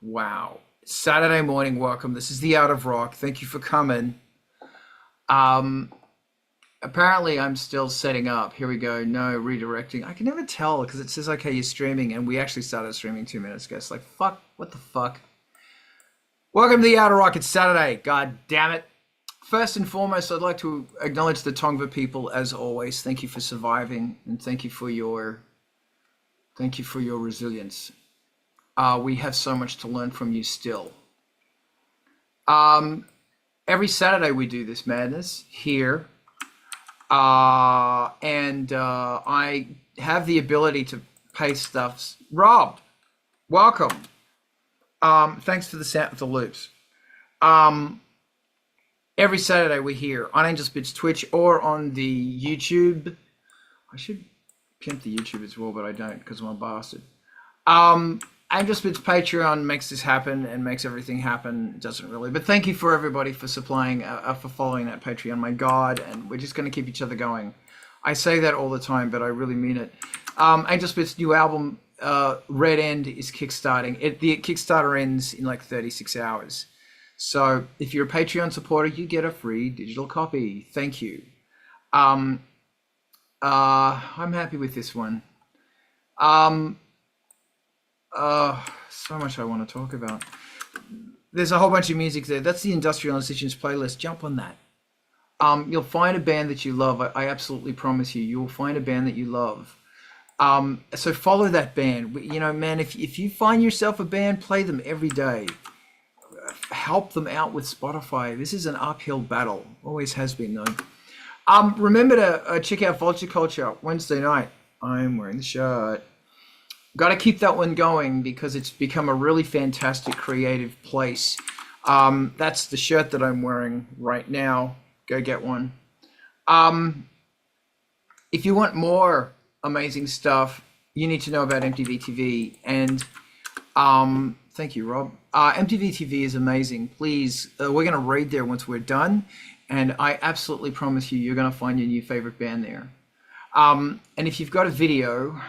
Wow. Saturday morning, welcome. This is the Art of Rock. Thank you for coming. Apparently I'm still setting up. Here we go. No redirecting. I can never tell because it says, okay, you're streaming, and we actually started streaming 2 minutes ago. It's like, fuck, what the fuck? Welcome to the Art of Rock. It's Saturday. God damn it. First and foremost, I'd like to acknowledge the Tongva people as always. Thank you for surviving, and thank you for your resilience. We have so much to learn from you still. Every Saturday we do this madness here. And I have the ability to pay stuffs. Rob, welcome. Thanks for the sound of the loops. Every Saturday we're here on Angelspit's Twitch or on the YouTube. I should pimp the YouTube as well, but I don't because I'm a bastard. Angelspit's Patreon makes this happen and makes everything happen. It doesn't really, but thank you for everybody for supplying, for following that Patreon. My God, and we're just going to keep each other going. I say that all the time, but I really mean it. Angelspit's new album, Red End, is kickstarting. The Kickstarter ends in like 36 hours. So if you're a Patreon supporter, you get a free digital copy. Thank you. I'm happy with this one. So much I want to talk about. There's a whole bunch of music there. That's the Industrial Incisions playlist. Jump on that. You'll find a band that you love. I absolutely promise you, you'll find a band that you love. So follow that band. You know, man, if you find yourself a band, play them every day. Help them out with Spotify. This is an uphill battle. Always has been, though. Remember to check out Vulture Culture Wednesday night. I'm wearing the shirt. Got to keep that one going because it's become a really fantastic creative place. That's the shirt that I'm wearing right now. Go get one. If you want more amazing stuff, you need to know about MTV TV. And thank you, Rob. MTV TV is amazing. Please, we're going to raid there once we're done. And I absolutely promise you, you're going to find your new favorite band there. And if you've got a video...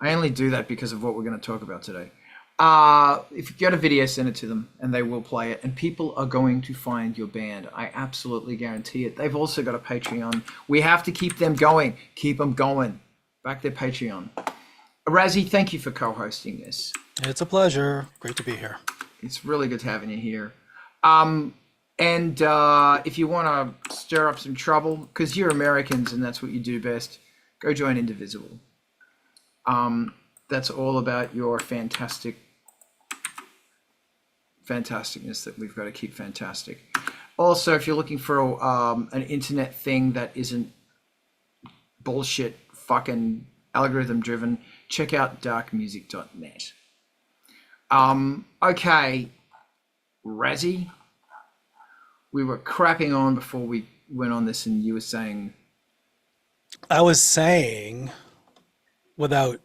I only do that because of what we're going to talk about today. If you get a video, send it to them and they will play it. And people are going to find your band. I absolutely guarantee it. They've also got a Patreon. We have to keep them going. Keep them going. Back their Patreon. Razi, thank you for co-hosting this. It's a pleasure. Great to be here. It's really good having you here. And if you want to stir up some trouble, because you're Americans and that's what you do best, go join Indivisible. That's all about your fantasticness that we've got to keep fantastic. Also, if you're looking for an internet thing that isn't bullshit, fucking algorithm driven, check out darkmusic.net. Okay, Razi, we were crapping on before we went on this, and you were saying. I was saying, without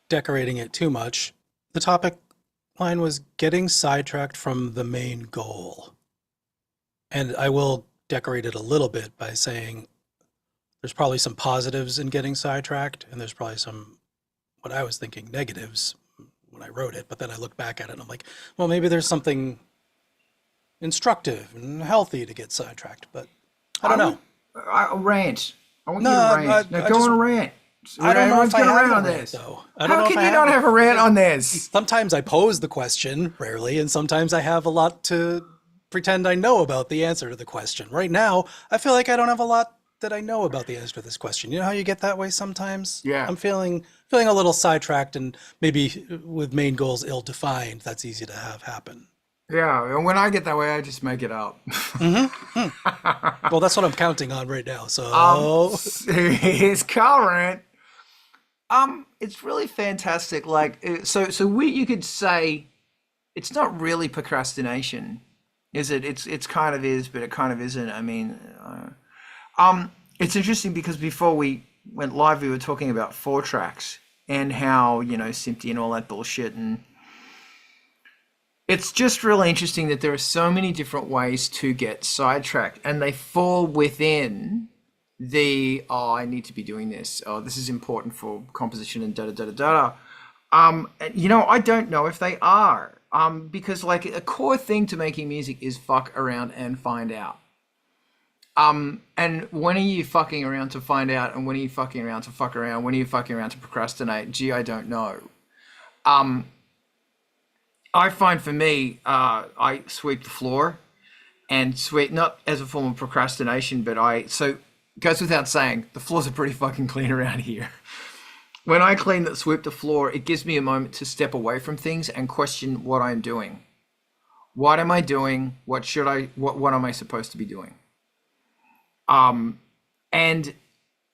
decorating it too much, the topic line was getting sidetracked from the main goal. And I will decorate it a little bit by saying there's probably some positives in getting sidetracked, and there's probably some, what I was thinking, negatives when I wrote it. But then I look back at it and I'm like, well, maybe there's something instructive and healthy to get sidetracked, but I don't know. Rant. I want you to rant. Now go on a rant. I don't know if I have a rant, though. How can you not have a rant on this? Sometimes I pose the question, rarely, and sometimes I have a lot to pretend I know about the answer to the question. Right now, I feel like I don't have a lot that I know about the answer to this question. You know how you get that way sometimes? Yeah. I'm feeling a little sidetracked, and maybe with main goals ill-defined, that's easy to have happen. Yeah, and when I get that way, I just make it up. Well, that's what I'm counting on right now. So here's Karl rant. It's really fantastic. Like, you could say it's not really procrastination, is it? It's kind of is, but it kind of isn't. I mean, it's interesting because before we went live, we were talking about 4-tracks and how, Simpty and all that bullshit. And it's just really interesting that there are so many different ways to get sidetracked, and they fall within I need to be doing this. Oh, this is important for composition and da-da-da-da-da. I don't know if they are. Because like a core thing to making music is fuck around and find out. And when are you fucking around to find out? And when are you fucking around to fuck around? When are you fucking around to procrastinate? Gee, I don't know. I find for me, I sweep the floor and sweep not as a form of procrastination, but goes without saying, the floors are pretty fucking clean around here. When I sweep the floor, it gives me a moment to step away from things and question what I'm doing. What am I doing? What am I supposed to be doing? And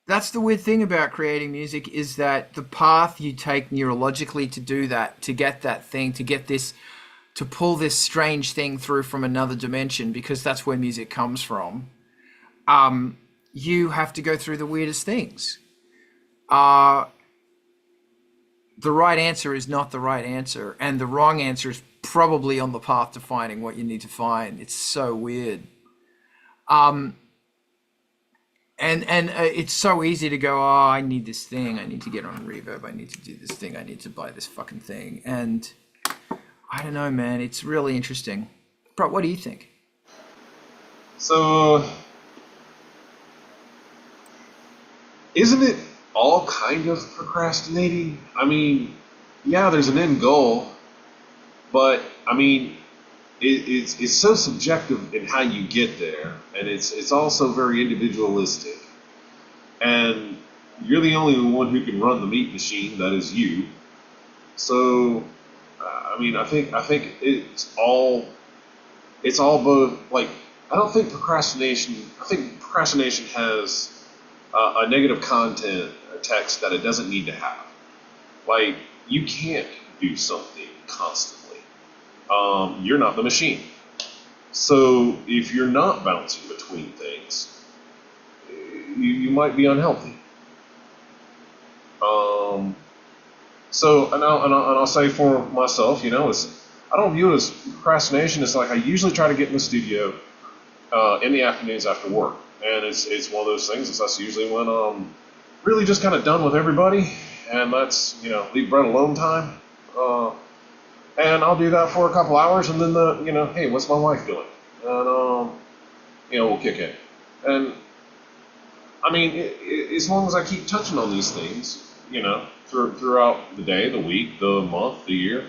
that's the weird thing about creating music is that the path you take neurologically to do that, to get that thing, to pull this strange thing through from another dimension, because that's where music comes from. You have to go through the weirdest things. The right answer is not the right answer, and the wrong answer is probably on the path to finding what you need to find. It's so weird. And it's so easy to go, oh, I need this thing. I need to get on Reverb. I need to do this thing. I need to buy this fucking thing. And I don't know, man. It's really interesting. Bro, what do you think? So, isn't it all kind of procrastinating? I mean, yeah, there's an end goal, but I mean, it's so subjective in how you get there, and it's also very individualistic. And you're the only one who can run the meat machine. That is you. So, I mean, I think it's all both. Like, I don't think procrastination. I think procrastination has a negative content, a text that it doesn't need to have. Like, you can't do something constantly. You're not the machine. So if you're not bouncing between things, you might be unhealthy. And I'll say for myself, I don't view it as procrastination. It's like I usually try to get in the studio in the afternoons after work, and it's one of those things. That's usually when I'm really just kind of done with everybody, and that's leave Brett alone time. And I'll do that for a couple hours, and then hey, what's my wife doing? And we'll kick in. And I mean, as long as I keep touching on these things, throughout the day, the week, the month, the year,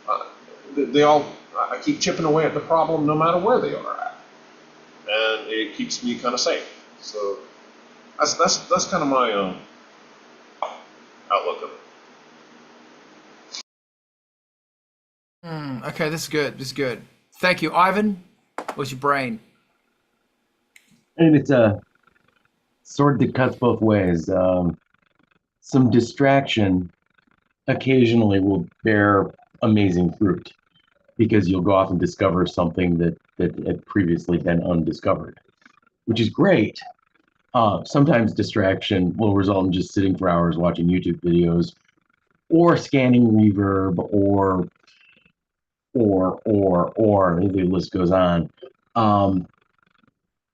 I keep chipping away at the problem, no matter where they are at, and it keeps me kind of safe. So that's kind of my outlook of it. Okay, this is good. This is good. Thank you, Ivan. What's your brain? And it's a sword that cuts both ways. Some distraction occasionally will bear amazing fruit because you'll go off and discover something that had previously been undiscovered, which is great. Sometimes distraction will result in just sitting for hours watching YouTube videos or scanning Reverb or the list goes on.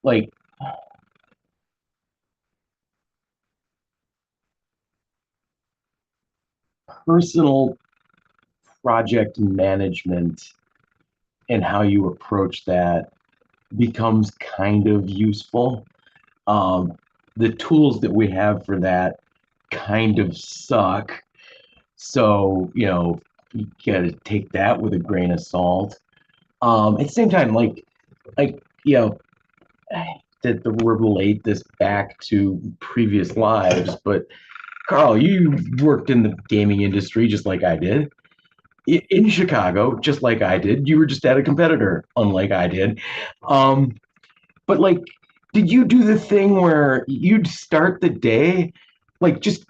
Like personal project management and how you approach that becomes kind of useful. The tools that we have for that kind of suck. So, you gotta take that with a grain of salt. At the same time, that we'll relate this back to previous lives, but Karl, you worked in the gaming industry just like I did. In Chicago, just like I did. You were just at a competitor, unlike I did. But like, did you do the thing where you'd start the day like just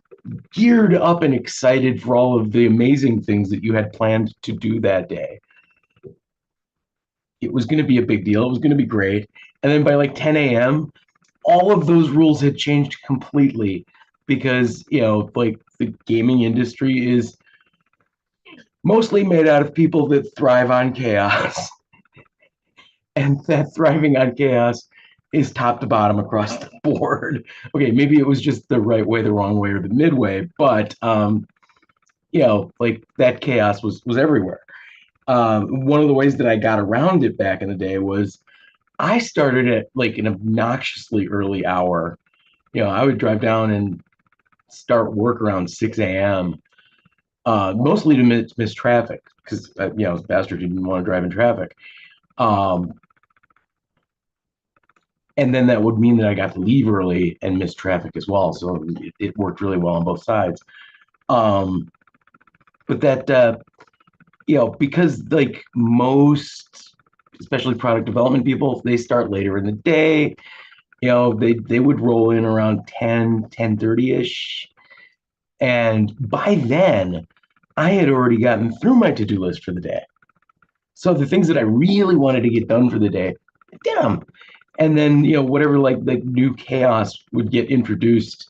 geared up and excited for all of the amazing things that you had planned to do that day? It was going to be a big deal. It was going to be great. And then by like 10 a.m., all of those rules had changed completely because, like the gaming industry is mostly made out of people that thrive on chaos. And that thriving on chaos is top to bottom across the board. Okay, maybe it was just the right way, the wrong way, or the midway, but like that chaos was everywhere. One of the ways that I got around it back in the day was I started at like an obnoxiously early hour. I would drive down and start work around 6 a.m. Mostly to miss traffic because this bastard didn't want to drive in traffic. Um, and then that would mean that I got to leave early and miss traffic as well. So it worked really well on both sides. But that because like most, especially product development people, they start later in the day. They would roll in around 10:30 ish. And by then, I had already gotten through my to-do list for the day. So the things that I really wanted to get done for the day, I did them. And then, whatever like new chaos would get introduced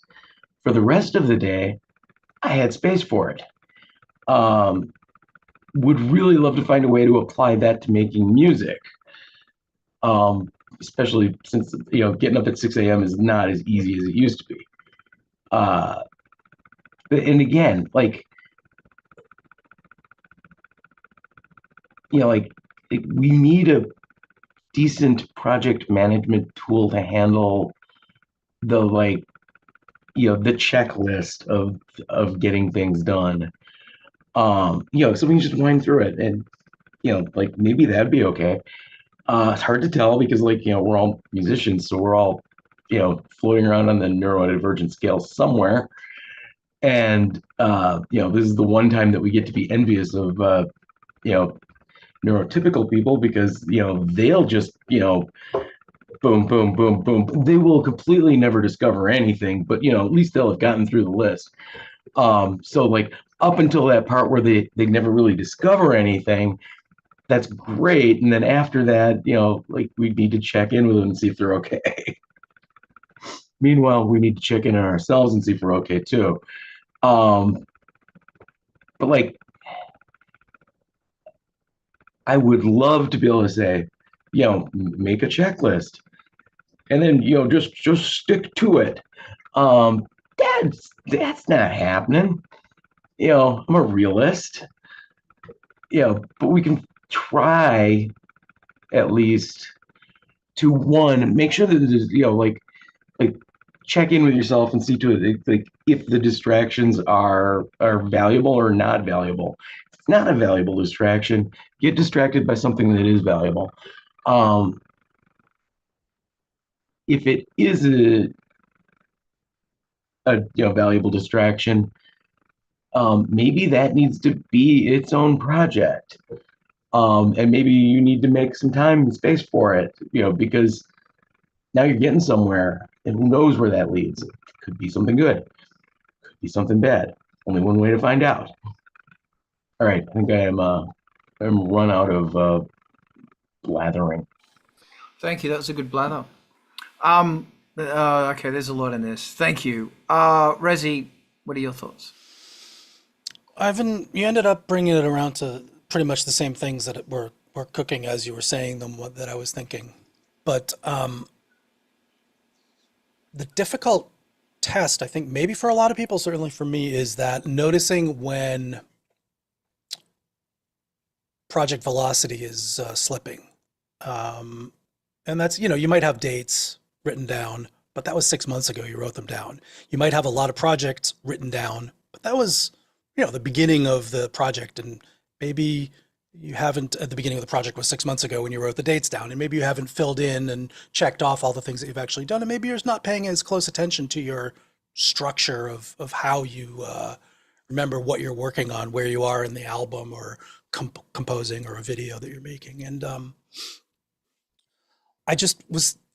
for the rest of the day, I had space for it. Would really love to find a way to apply that to making music. Especially since, getting up at 6 a.m. is not as easy as it used to be. And again, like, like we need a decent project management tool to handle the the checklist of getting things done. So we can just wind through it and like maybe that'd be okay. It's hard to tell because we're all musicians, so we're all floating around on the neurodivergent scale somewhere. And this is the one time that we get to be envious of neurotypical people because they'll just boom boom boom boom, they will completely never discover anything, but at least they'll have gotten through the list. So like up until that part where they never really discover anything, that's great. And then after that, like we need to check in with them and see if they're okay. Meanwhile, we need to check in on ourselves and see if we're okay too. But like I would love to be able to say, make a checklist and then just stick to it. That's not happening. I'm a realist. But we can try at least to one, make sure that there's, like check in with yourself and see to it like if the distractions are valuable or not valuable. If it's not a valuable distraction, get distracted by something that is valuable. If it is a valuable distraction, maybe that needs to be its own project. And maybe you need to make some time and space for it, because now you're getting somewhere and who knows where that leads. It could be something good, could be something bad. Only one way to find out. All right, I think I'm run out of blathering. Thank you. That was a good blather. Okay, there's a lot in this. Thank you. Razi, what are your thoughts? Ivan, you ended up bringing it around to pretty much the same things that were cooking as you were saying them, what that I was thinking. But the difficult test, I think maybe for a lot of people, certainly for me, is that noticing when project velocity is slipping. And that's, you might have dates written down, but that was 6 months ago, you wrote them down. You might have a lot of projects written down, but that was, the beginning of the project, and maybe you haven't, at the beginning of the project was 6 months ago when you wrote the dates down, and maybe you haven't filled in and checked off all the things that you've actually done, and maybe you're just not paying as close attention to your structure of how you remember what you're working on, where you are in the album or composing or a video that you're making. And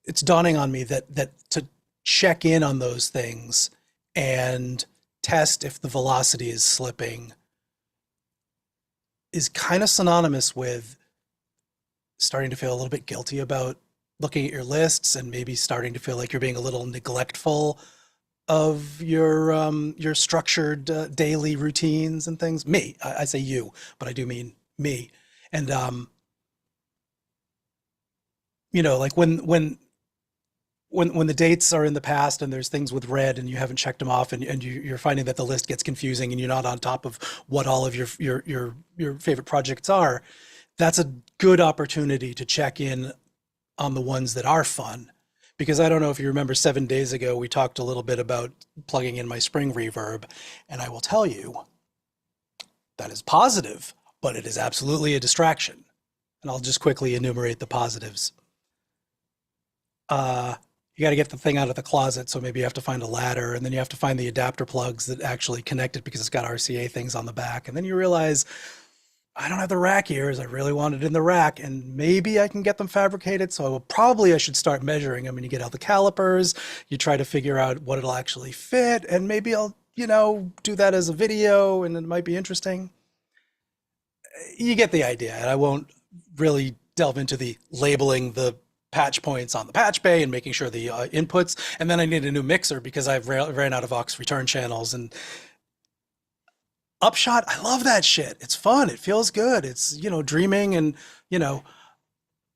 it's dawning on me that to check in on those things and test if the velocity is slipping is kind of synonymous with starting to feel a little bit guilty about looking at your lists and maybe starting to feel like you're being a little neglectful of your structured daily routines and things. I say you, but I do mean me. And like when when the dates are in the past and there's things with red and you haven't checked them off and you're finding that the list gets confusing and you're not on top of what all of your favorite projects are, that's a good opportunity to check in on the ones that are fun. Because I don't know if you remember 7 days ago, we talked a little bit about plugging in my spring reverb, and I will tell you that is positive, but it is absolutely a distraction. And I'll just quickly enumerate the positives. You got to get the thing out of the closet, so maybe you have to find a ladder, and then you have to find the adapter plugs that actually connect it because it's got RCA things on the back. And then you realize, I don't have the rack ears. I really want it in the rack, and maybe I can get them fabricated. So I should start measuring them. And you get out the calipers, you try to figure out what it'll actually fit, and maybe I'll, do that as a video, and it might be interesting. You get the idea, and I won't really delve into the labeling the patch points on the patch bay and making sure the inputs. And then I need a new mixer because I've ran out of aux return channels. And Upshot, I love that shit. It's fun. It feels good. It's, dreaming. And,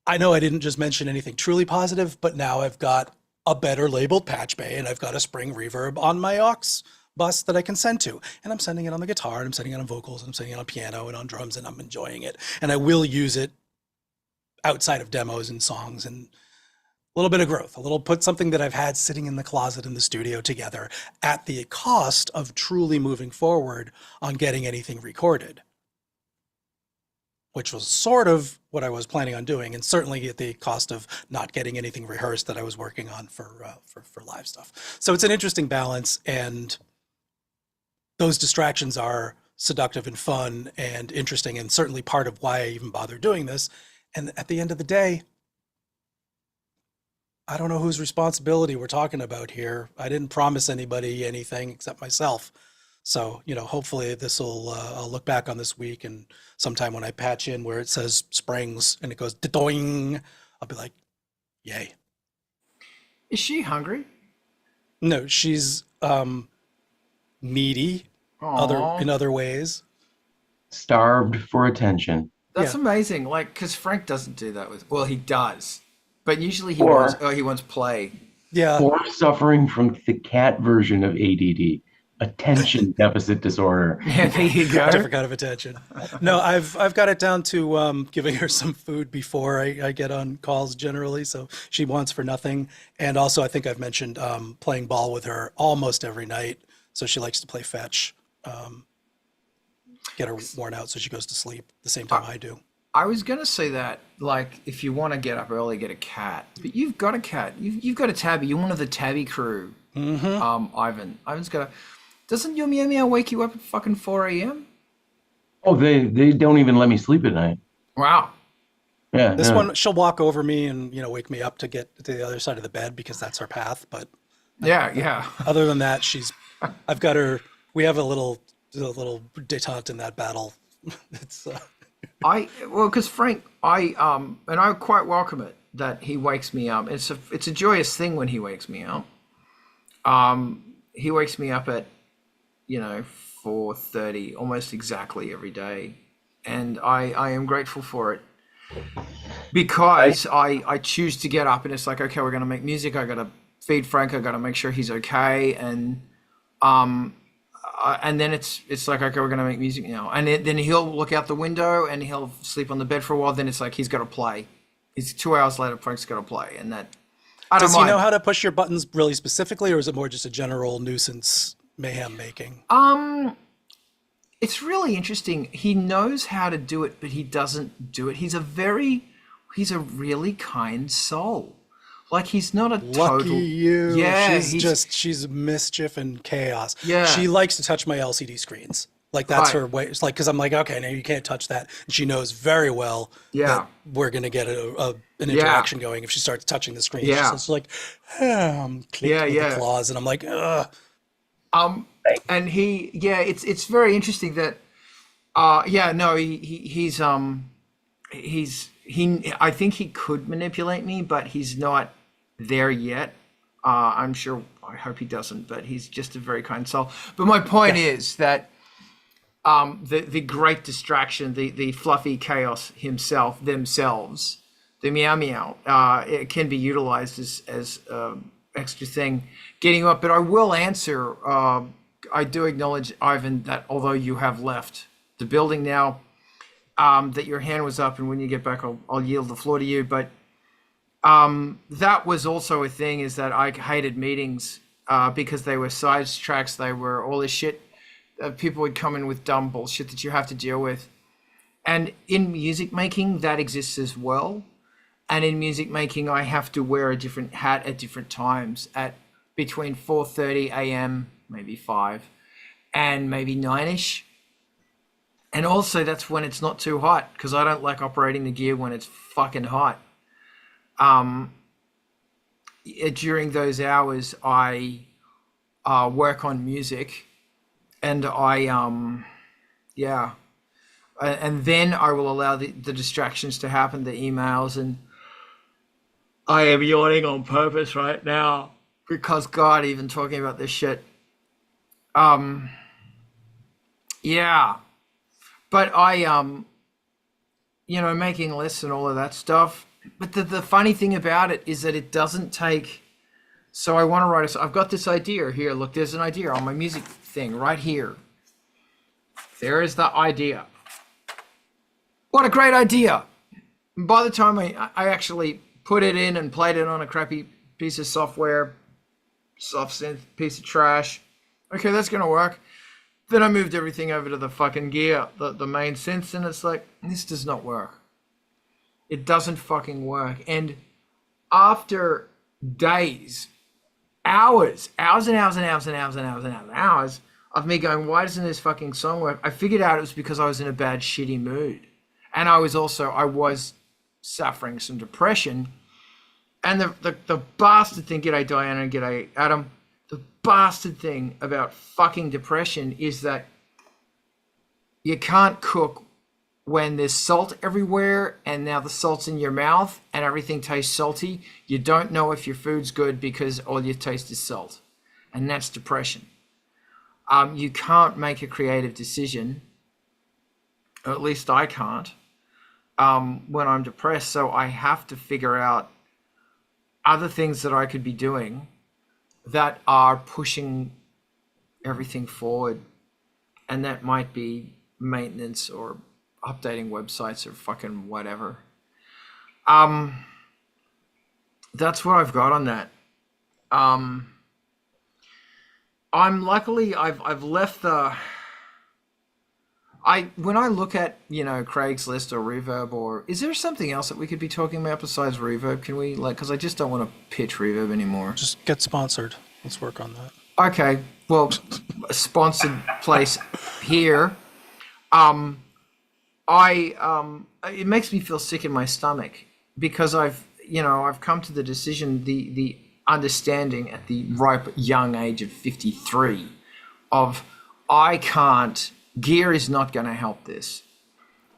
I know I didn't just mention anything truly positive, but now I've got a better labeled patch bay and I've got a spring reverb on my aux bus that I can send to. And I'm sending it on the guitar, and I'm sending it on vocals, and I'm sending it on piano and on drums, and I'm enjoying it. And I will use it outside of demos and songs, and a little bit of growth, put something that I've had sitting in the closet in the studio together at the cost of truly moving forward on getting anything recorded, which was sort of what I was planning on doing, and certainly at the cost of not getting anything rehearsed that I was working on for live stuff. So it's an interesting balance, and those distractions are seductive and fun and interesting, and certainly part of why I even bother doing this. And at the end of the day, I don't know whose responsibility we're talking about here. I didn't promise anybody anything except myself. So, hopefully this will, I'll look back on this week, and sometime when I patch in where it says springs and it goes doing, I'll be like, yay. Is she hungry? No, she's needy Aww. in other ways. Starved for attention. That's amazing. Like, because Frank doesn't do that well, he does, but usually he wants play. Yeah. Or suffering from the cat version of ADD, attention deficit disorder. Yeah, there you go. Different kind of attention. No, I've got it down to giving her some food before I get on calls generally, so she wants for nothing. And also, I think I've mentioned playing ball with her almost every night, so she likes to play fetch. Get her worn out so she goes to sleep the same time I do. I was going to say that, like, if you want to get up early, get a cat. But you've got a cat. You've got a tabby. You're one of the tabby crew. Mm-hmm. Ivan's got a... Doesn't your meow meow wake you up at fucking 4 a.m.? Oh, they don't even let me sleep at night. Wow. Yeah. This one, she'll walk over me and, wake me up to get to the other side of the bed because that's her path. But yeah. Other than that, I've got her... We have a little detente in that battle. It's because Frank, and I quite welcome it that he wakes me up. It's a joyous thing when he wakes me up. He wakes me up at 4:30 almost exactly every day, and I am grateful for it because I choose to get up, and it's like, okay, we're going to make music. I got to feed Frank. I got to make sure he's okay, and then it's like, okay, we're going to make music now. And then he'll look out the window and he'll sleep on the bed for a while. Then it's like, he's got to play. It's 2 hours later, Frank's got to play. And that, I don't Does mind. he know how to push your buttons really specifically, or is it more just a general nuisance mayhem making? It's really interesting. He knows how to do it, but he doesn't do it. He's a really kind soul. Like, he's not a total... Lucky you. Yeah, she's mischief and chaos. Yeah. She likes to touch my LCD screens. Like, that's her way. It's like, because I'm like, okay, now you can't touch that. And she knows very well that we're going to get an interaction going if she starts touching the screen. Yeah. She's like, click with the claws. And I'm like, ugh. And it's very interesting that, I think he could manipulate me, but he's not there yet. I hope he doesn't, but he's just a very kind soul. But my point is that the great distraction, the fluffy chaos themselves, the meow meow, it can be utilized as extra thing getting you up. But I will answer. I do acknowledge, Ivan, that although you have left the building now, that your hand was up, and when you get back, I'll yield the floor to you. But that was also a thing, is that I hated meetings because they were sidetracks. They were all this shit. People would come in with dumb bullshit that you have to deal with. And in music making, that exists as well. And in music making, I have to wear a different hat at different times, at between 4:30 a.m., maybe 5, and maybe 9ish. And also, that's when it's not too hot, because I don't like operating the gear when it's fucking hot. During those hours, I work on music, and and then I will allow the distractions to happen, the emails, and I am yawning on purpose right now because, God, even talking about this shit. Yeah. But I, making lists and all of that stuff. But the funny thing about it is that it doesn't take. So I want to write I've got this idea here. Look, there's an idea on my music thing right here. There is the idea. What a great idea. And by the time I actually put it in and played it on a crappy piece of software, soft synth, piece of trash. Okay, that's going to work. Then I moved everything over to the fucking gear, the main synths, and it's like, this does not work. It doesn't fucking work. And after days, hours of me going, why doesn't this fucking song work? I figured out it was because I was in a bad, shitty mood. And I was suffering some depression. And the bastard thing, g'day Diana and g'day Adam, the bastard thing about fucking depression is that you can't cook when there's salt everywhere, and now the salt's in your mouth and everything tastes salty. You don't know if your food's good because all you taste is salt. And that's depression. You can't make a creative decision, or at least I can't, when I'm depressed. So I have to figure out other things that I could be doing that are pushing everything forward. And that might be maintenance or updating websites or fucking whatever. That's what I've got on that. I'm luckily I've left the. When I look at Craigslist or Reverb, or is there something else that we could be talking about besides Reverb? Can we because I just don't want to pitch Reverb anymore. Just get sponsored. Let's work on that. Okay, well, a sponsored place here. It makes me feel sick in my stomach because I've come to the decision, the understanding at the ripe young age of 53 of gear is not going to help this.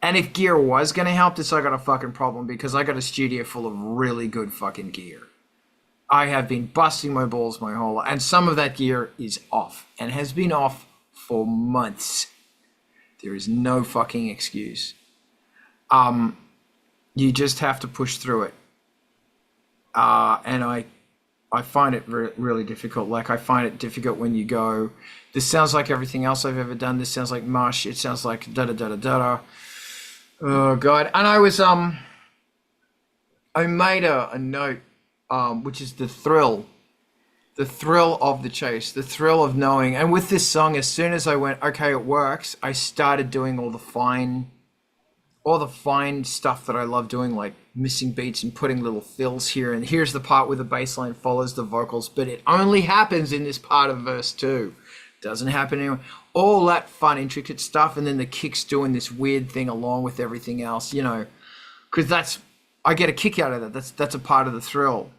And if gear was going to help this, I got a fucking problem because I got a studio full of really good fucking gear. I have been busting my balls my whole life, and some of that gear is off and has been off for months. There is no fucking excuse. You just have to push through it. And I find it really difficult. Like, I find it difficult when you go, this sounds like everything else I've ever done. This sounds like mush. It sounds like da-da-da-da-da. Oh, God. And I made a note, which is the thrill of the chase, the thrill of knowing. And with this song, as soon as I went, okay, it works, I started doing all the fine stuff that I love doing, like missing beats and putting little fills here. And here's the part where the bass line follows the vocals, but it only happens in this part of verse 2. Doesn't happen anywhere. All that fun, intricate stuff. And then the kick's doing this weird thing along with everything else, because I get a kick out of that. That's a part of the thrill.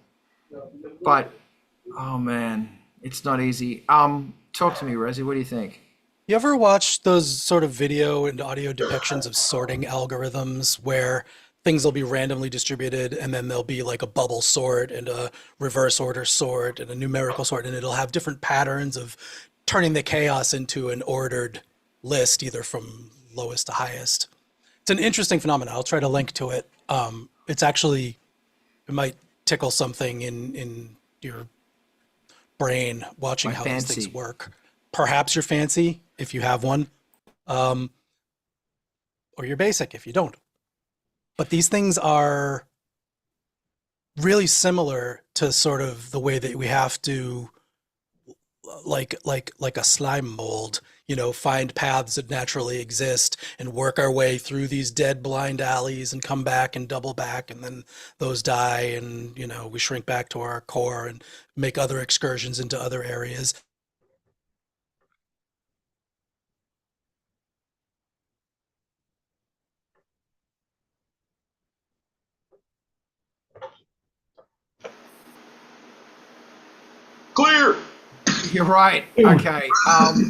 But, oh man, it's not easy. Talk to me, Raziel. What do you think? You ever watch those sort of video and audio depictions of sorting algorithms where things will be randomly distributed and then there'll be like a bubble sort and a reverse order sort and a numerical sort, and it'll have different patterns of turning the chaos into an ordered list, either from lowest to highest. It's an interesting phenomenon. I'll try to link to it. It might tickle something in your brain watching My how these things fancy. work. Perhaps you're fancy if you have one, or you're basic if you don't. But these things are really similar to sort of the way that we have to, like a slime mold, find paths that naturally exist and work our way through these dead blind alleys and come back and double back, and then those die, and we shrink back to our core and make other excursions into other areas. Clear. You're right. Okay.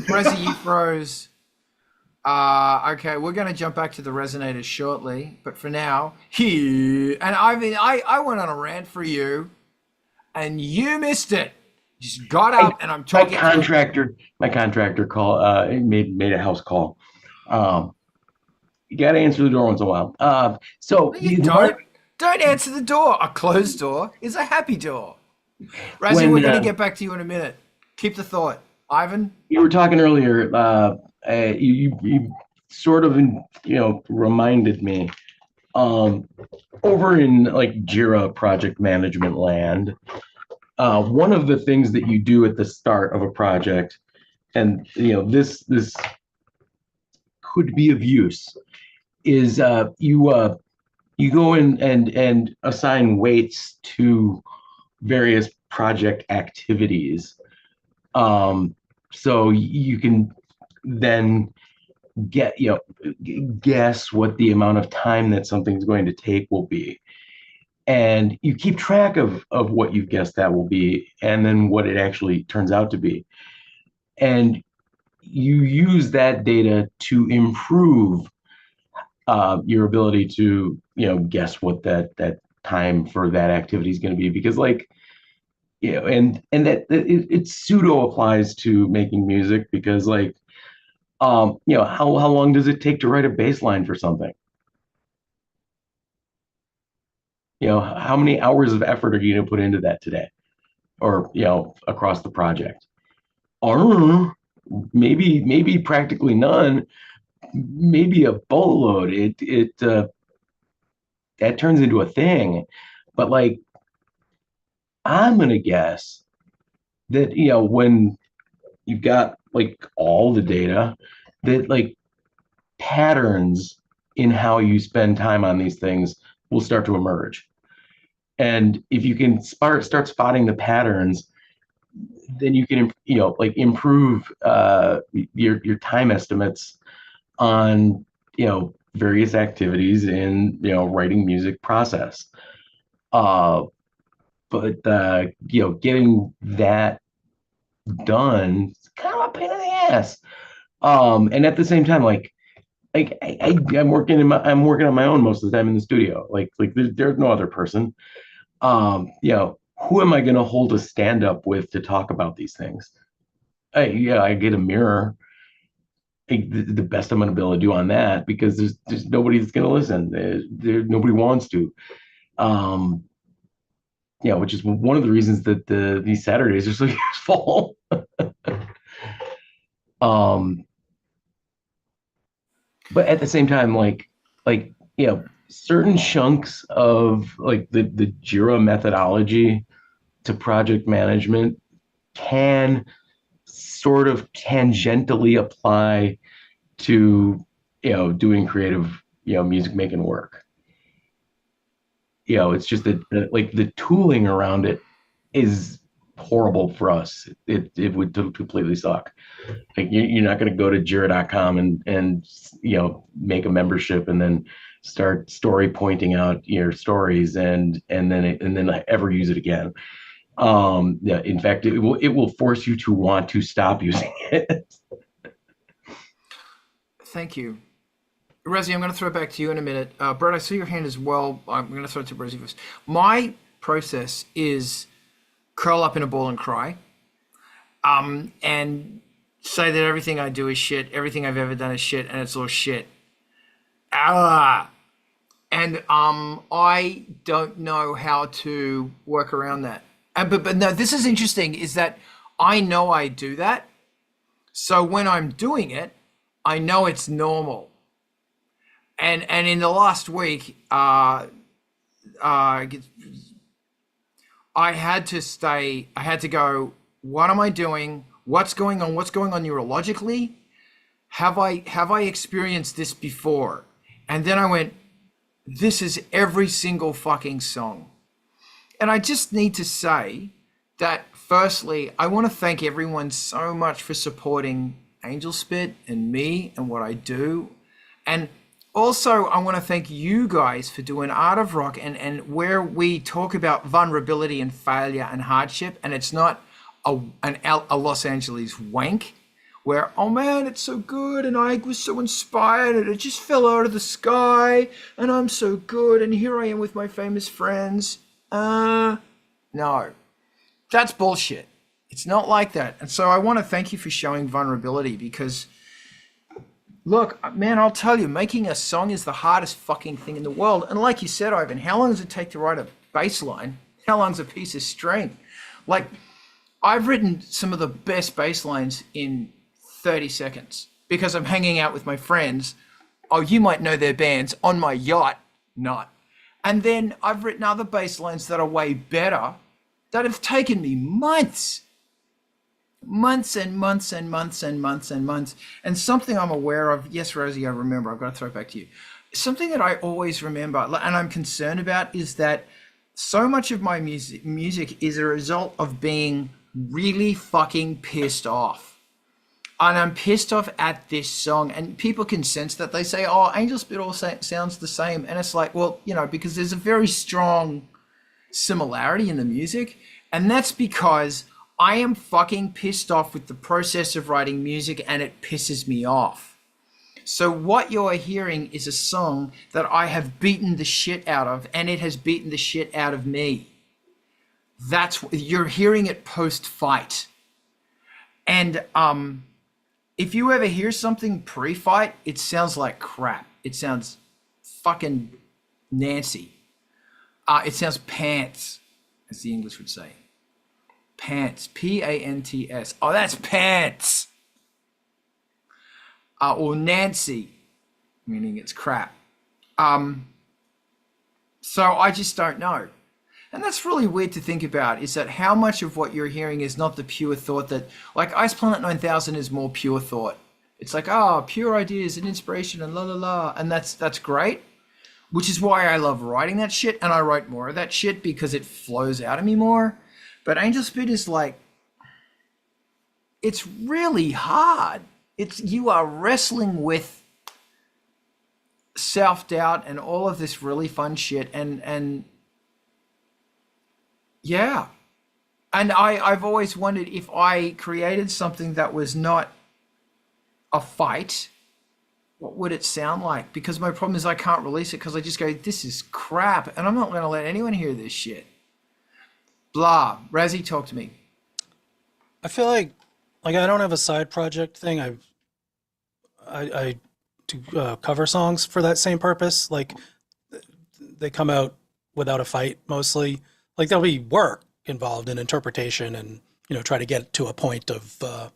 Resi, you froze. Okay, we're going to jump back to the resonators shortly, but for now, here. And I went on a rant for you, and you missed it. Just got up, and I'm talking. My contractor made a house call. You got to answer the door once in a while. So You don't answer the door. A closed door is a happy door. Razi, we're going to get back to you in a minute. Keep the thought, Ivan. You were talking earlier. You sort of reminded me. Over in like Jira project management land, one of the things that you do at the start of a project, and this could be of use, is you go in and assign weights to various project activities. So you can then guess what the amount of time that something's going to take will be. And you keep track of what you've guessed that will be, and then what it actually turns out to be. And you use that data to improve your ability to guess what that time for that activity is going to be, because and that it pseudo applies to making music, because how long does it take to write a bass line for something? How many hours of effort are you going to put into that today, or across the project? Or maybe practically none, maybe a boatload. It that turns into a thing. But I'm gonna guess that when you've got all the data, that patterns in how you spend time on these things will start to emerge. And if you can start spotting the patterns, then you can improve your time estimates on various activities in writing music process. But getting that done is kind of a pain in the ass. And at the same time, I'm working on my own most of the time in the studio. There's no other person. Who am I going to hold a stand up with to talk about these things? I get a mirror. The best I'm going to be able to do on that, because there's nobody that's going to listen. Nobody wants to. Which is one of the reasons that these Saturdays are so useful. But at the same time, certain chunks of the Jira methodology to project management can sort of tangentially apply to doing creative music making work. It's just that the tooling around it is horrible for us. It would completely suck. You're not going to go to Jira.com and make a membership and then start story pointing out your stories and then ever use it again. In fact, it will force you to want to stop using it. Thank you. Rezi, I'm going to throw it back to you in a minute. Brett, I see your hand as well. I'm going to throw it to Rezi first. My process is curl up in a ball and cry, and say that everything I do is shit, everything I've ever done is shit, and it's all shit. And I don't know how to work around that. But no, this is interesting, is that I know I do that. So when I'm doing it, I know it's normal. And in the last week, I had to go, what am I doing? What's going on? What's going on neurologically? Have I experienced this before? And then I went, this is every single fucking song. And I just need to say that, firstly, I want to thank everyone so much for supporting Angelspit and me and what I do. And also, I want to thank you guys for doing Art of Rock and where we talk about vulnerability and failure and hardship. And it's not a Los Angeles wank where, oh man, it's so good and I was so inspired and it just fell out of the sky and I'm so good and here I am with my famous friends. No, that's bullshit. It's not like that. And so I want to thank you for showing vulnerability because, look, man, I'll tell you, making a song is the hardest fucking thing in the world. And like you said, Ivan, how long does it take to write a bass line? How long's a piece of string? Like, I've written some of the best bass lines in 30 seconds because I'm hanging out with my friends. Oh, you might know their bands on my yacht. Not. And then I've written other bass lines that are way better that have taken me months and months and months and months and months. And something I'm aware of, yes, Rosie, I remember, I've got to throw it back to you. Something that I always remember and I'm concerned about is that so much of my music is a result of being really fucking pissed off. And I'm pissed off at this song, and people can sense that. They say, oh, Angelspit all sounds the same. And it's like, well, you know, because there's a very strong similarity in the music. And that's because I am fucking pissed off with the process of writing music and it pisses me off. So what you're hearing is a song that I have beaten the shit out of and it has beaten the shit out of me. You're hearing it post-fight. And if you ever hear something pre-fight, it sounds like crap. It sounds fucking Nancy. It sounds pants, as the English would say. Pants, P-A-N-T-S. Oh, that's pants. Or Nancy, meaning it's crap. So I just don't know. And that's really weird to think about, is that how much of what you're hearing is not the pure thought that, like Ice Planet 9000 is more pure thought. It's like, pure ideas and inspiration and la la la. And that's great, which is why I love writing that shit. And I write more of that shit because it flows out of me more. But Angelspit is like, it's really hard. You are wrestling with self-doubt and all of this really fun shit. And yeah. And I've always wondered if I created something that was not a fight, what would it sound like? Because my problem is I can't release it because I just go, this is crap. And I'm not going to let anyone hear this shit. Blah. Razzie, talk to me. I feel like I don't have a side project thing. I do cover songs for that same purpose. Like they come out without a fight mostly. Like there'll be work involved in interpretation and, you know, try to get to a point of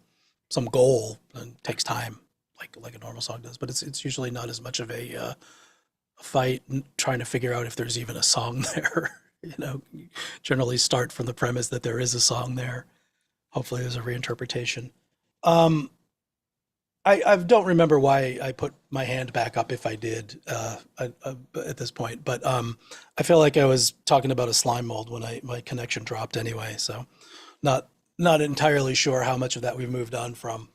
some goal, and it takes time like a normal song does, but it's usually not as much of a fight trying to figure out if there's even a song there. You know, generally start from the premise that there is a song there. Hopefully there's a reinterpretation. I don't remember why I put my hand back up if I did at this point, but I feel like I was talking about a slime mold when my connection dropped anyway, so not entirely sure how much of that we've moved on from.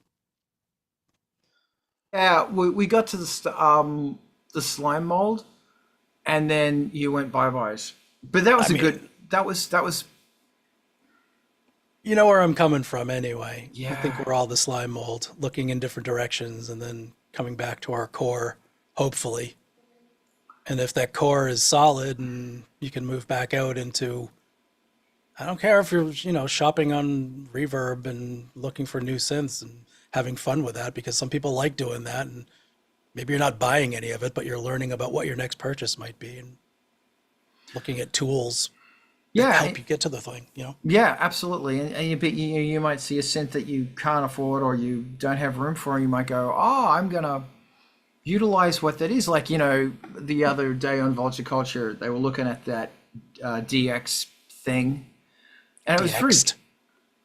Yeah, we got to the slime mold, and then you went bye-byes. But that was that was. You know where I'm coming from anyway. Yeah. I think we're all the slime mold, looking in different directions and then coming back to our core, hopefully. And if that core is solid and you can move back out into, I don't care if you're, you know, shopping on Reverb and looking for new synths and having fun with that, because some people like doing that, and maybe you're not buying any of it, but you're learning about what your next purchase might be and looking at tools. that Yeah, help you get to the thing, you know? yeah, absolutely. But you might see a synth that you can't afford or you don't have room for, and you might go, "Oh, I'm gonna utilize what that is." Like, the other day on Vulture Culture, they were looking at that DX thing, and it was free. DX'd.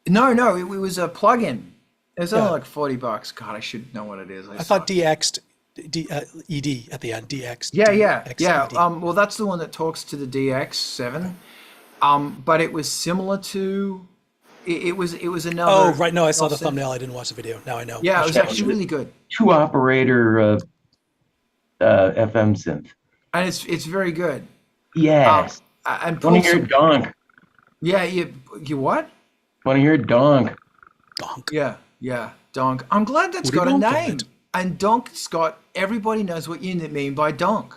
No, it was a plug-in. It was only Yeah. like $40. God, I should know what it is. I thought DX'd, ED at the end, DX, Yeah. DXED. Well, that's the one that talks to the DX7. But it was similar to. It was another. Oh, right. No, I saw the synth. thumbnail. I didn't watch the video. Now I know. Yeah, I it was should watch actually really good, Two operator FM synth. and it's very good. Yes. And Want pull to hear some, it donk? yeah, you what? Want to hear it donk? Donk. Yeah, Donk. I'm glad that's Who got a donk on name. it? And Donk's got, everybody knows what you mean by Donk.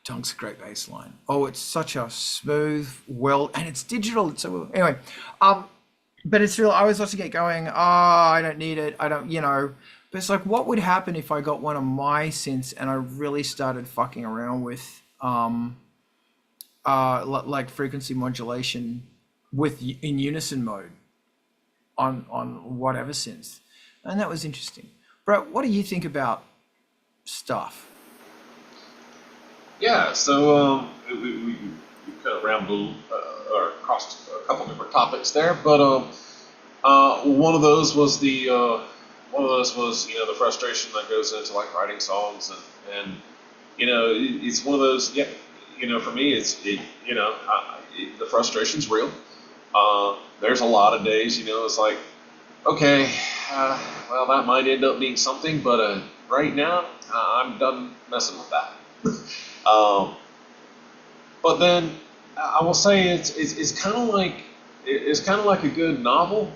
Donk's a great bass line. Oh, it's such a smooth, and it's digital. So anyway, but it's real. I was watching it going, oh, I don't need it. I don't, But it's like, what would happen if I got one of my synths and I really started fucking around with, like frequency modulation in unison mode on whatever synth, and that was interesting. Bro, what do you think about stuff? Yeah, so we kind of rambled or crossed a couple different topics there, but one of those was the the frustration that goes into like writing songs and it's one of those for me the frustration's real. There's a lot of days it's like okay, well that might end up being something, but right now I'm done messing with that. But then I will say it's kind of like a good novel.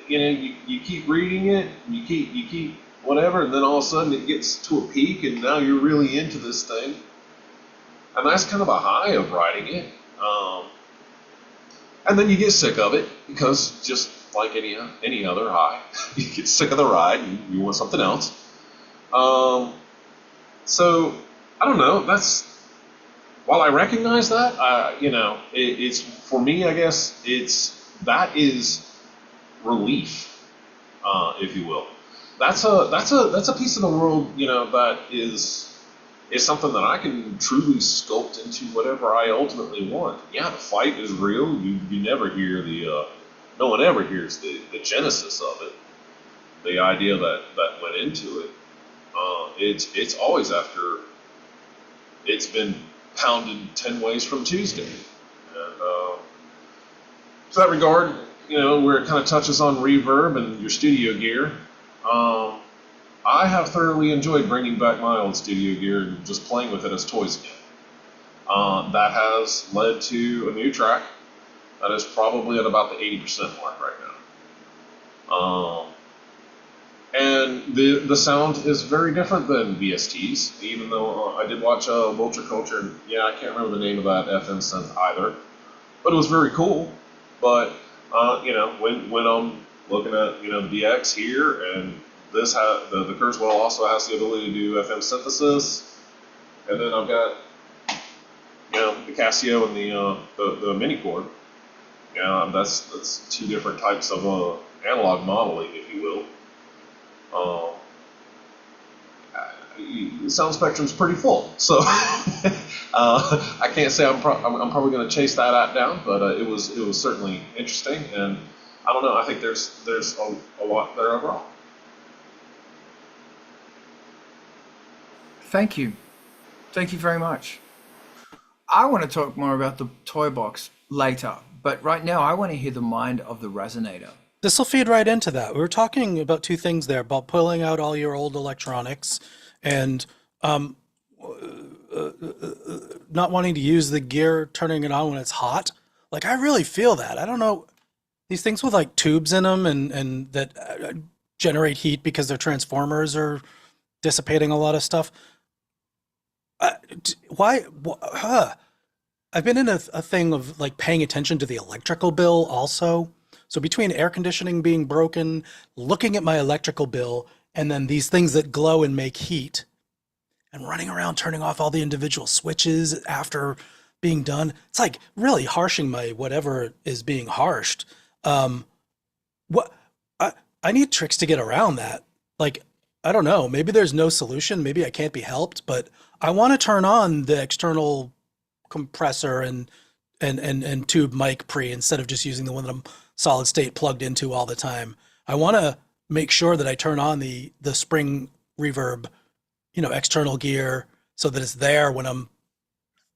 You keep reading it, you keep whatever, and then all of a sudden it gets to a peak, and now you're really into this thing, and that's kind of a high of writing it. And then you get sick of it because just like any other high, you get sick of the ride and you want something else. So I don't know. While I recognize that, it's for me. I guess that is relief, if you will. That's a piece of the world, that is something that I can truly sculpt into whatever I ultimately want. Yeah, the fight is real. You never hear no one ever hears the genesis of it, the idea that went into it. It's always after it's been pounded 10 ways from Tuesday. And to that regard, where it kind of touches on reverb and your studio gear, I have thoroughly enjoyed bringing back my old studio gear and just playing with it as toys again. That has led to a new track that is probably at about the 80% mark right now. And the sound is very different than VSTs, even though I did watch Vulture Culture, and I can't remember the name of that FM synth either, but it was very cool. But when I'm looking at the DX here, and this the Kurzweil also has the ability to do FM synthesis, and then I've got the Casio and the mini chord. That's two different types of analog modeling, if you will. The sound spectrum's pretty full, so I can't say I'm probably going to chase that down, but it was certainly interesting, and I don't know. I think there's a lot there overall. Thank you very much. I want to talk more about the toy box later, but right now I want to hear the mind of the resonator. This will feed right into that. We were talking about two things there, about pulling out all your old electronics and not wanting to use the gear, turning it on when it's hot. Like, I really feel that. I don't know. These things with like tubes in them and that generate heat because their transformers are dissipating a lot of stuff. Why? I've been in a thing of like paying attention to the electrical bill also. So between air conditioning being broken, looking at my electrical bill, and then these things that glow and make heat, and running around turning off all the individual switches after being done. It's like really harshing my whatever is being harshed. What I need tricks to get around that. Like, I don't know, maybe there's no solution, maybe I can't be helped, but I want to turn on the external compressor and tube mic pre instead of just using the one that I'm solid state plugged into all the time. I want to make sure that I turn on the spring reverb, external gear so that it's there when I'm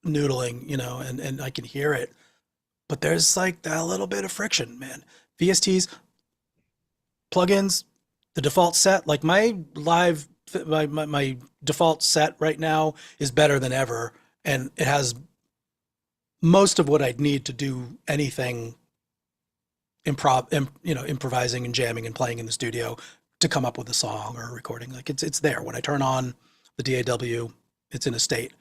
noodling, and I can hear it. But there's like that little bit of friction, man. VSTs, plugins, the default set, like my default set right now is better than ever, and it has most of what I'd need to do anything improvising and jamming and playing in the studio to come up with a song or a recording. Like it's there. When I turn on the DAW, it's in a state.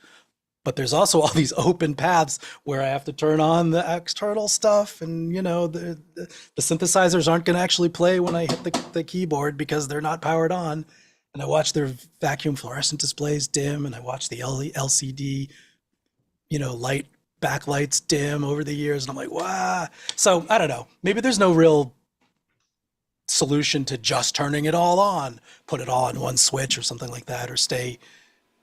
But there's also all these open paths where I have to turn on the external stuff, and the synthesizers aren't going to actually play when I hit the keyboard because they're not powered on. And I watch their vacuum fluorescent displays dim, and I watch the LCD, light backlights dim over the years, and I'm like, wow. So I don't know. Maybe there's no real solution to just turning it all on, put it all on one switch or something like that, or stay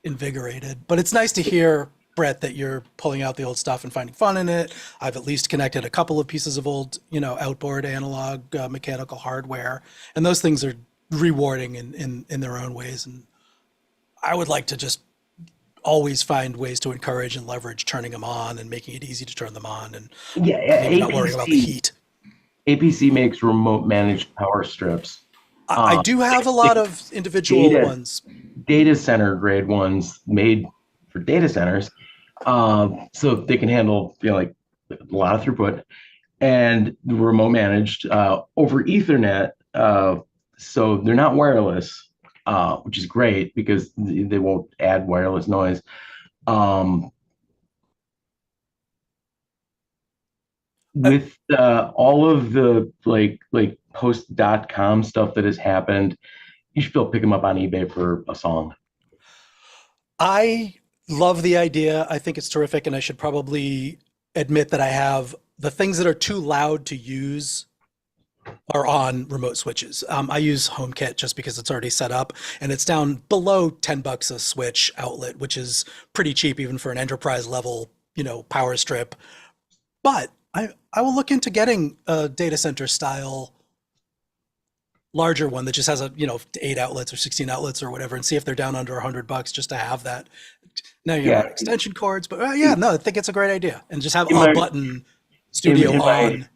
invigorated. But it's nice to hear, Brett, that you're pulling out the old stuff and finding fun in it. I've at least connected a couple of pieces of old, outboard analog mechanical hardware, and those things are rewarding in their own ways. And I would like to just always find ways to encourage and leverage turning them on and making it easy to turn them on, and maybe not worrying about the heat. APC makes remote managed power strips. I do have a lot of individual ones. Data center grade ones made for data centers, so they can handle like a lot of throughput, and remote managed over Ethernet. So they're not wireless, which is great because they won't add wireless noise. With all of the like post.com stuff that has happened, you should pick them up on eBay for a song. I love the idea. I think it's terrific, and I should probably admit that I have the things that are too loud to use are on remote switches. I use HomeKit just because it's already set up, and it's down below $10 a switch outlet, which is pretty cheap even for an enterprise level, power strip. But I will look into getting a data center style larger one that just has 8 outlets or 16 outlets or whatever, and see if they're down under $100 just to have that. Now you have extension cords, but I think it's a great idea, and just have a button studio on.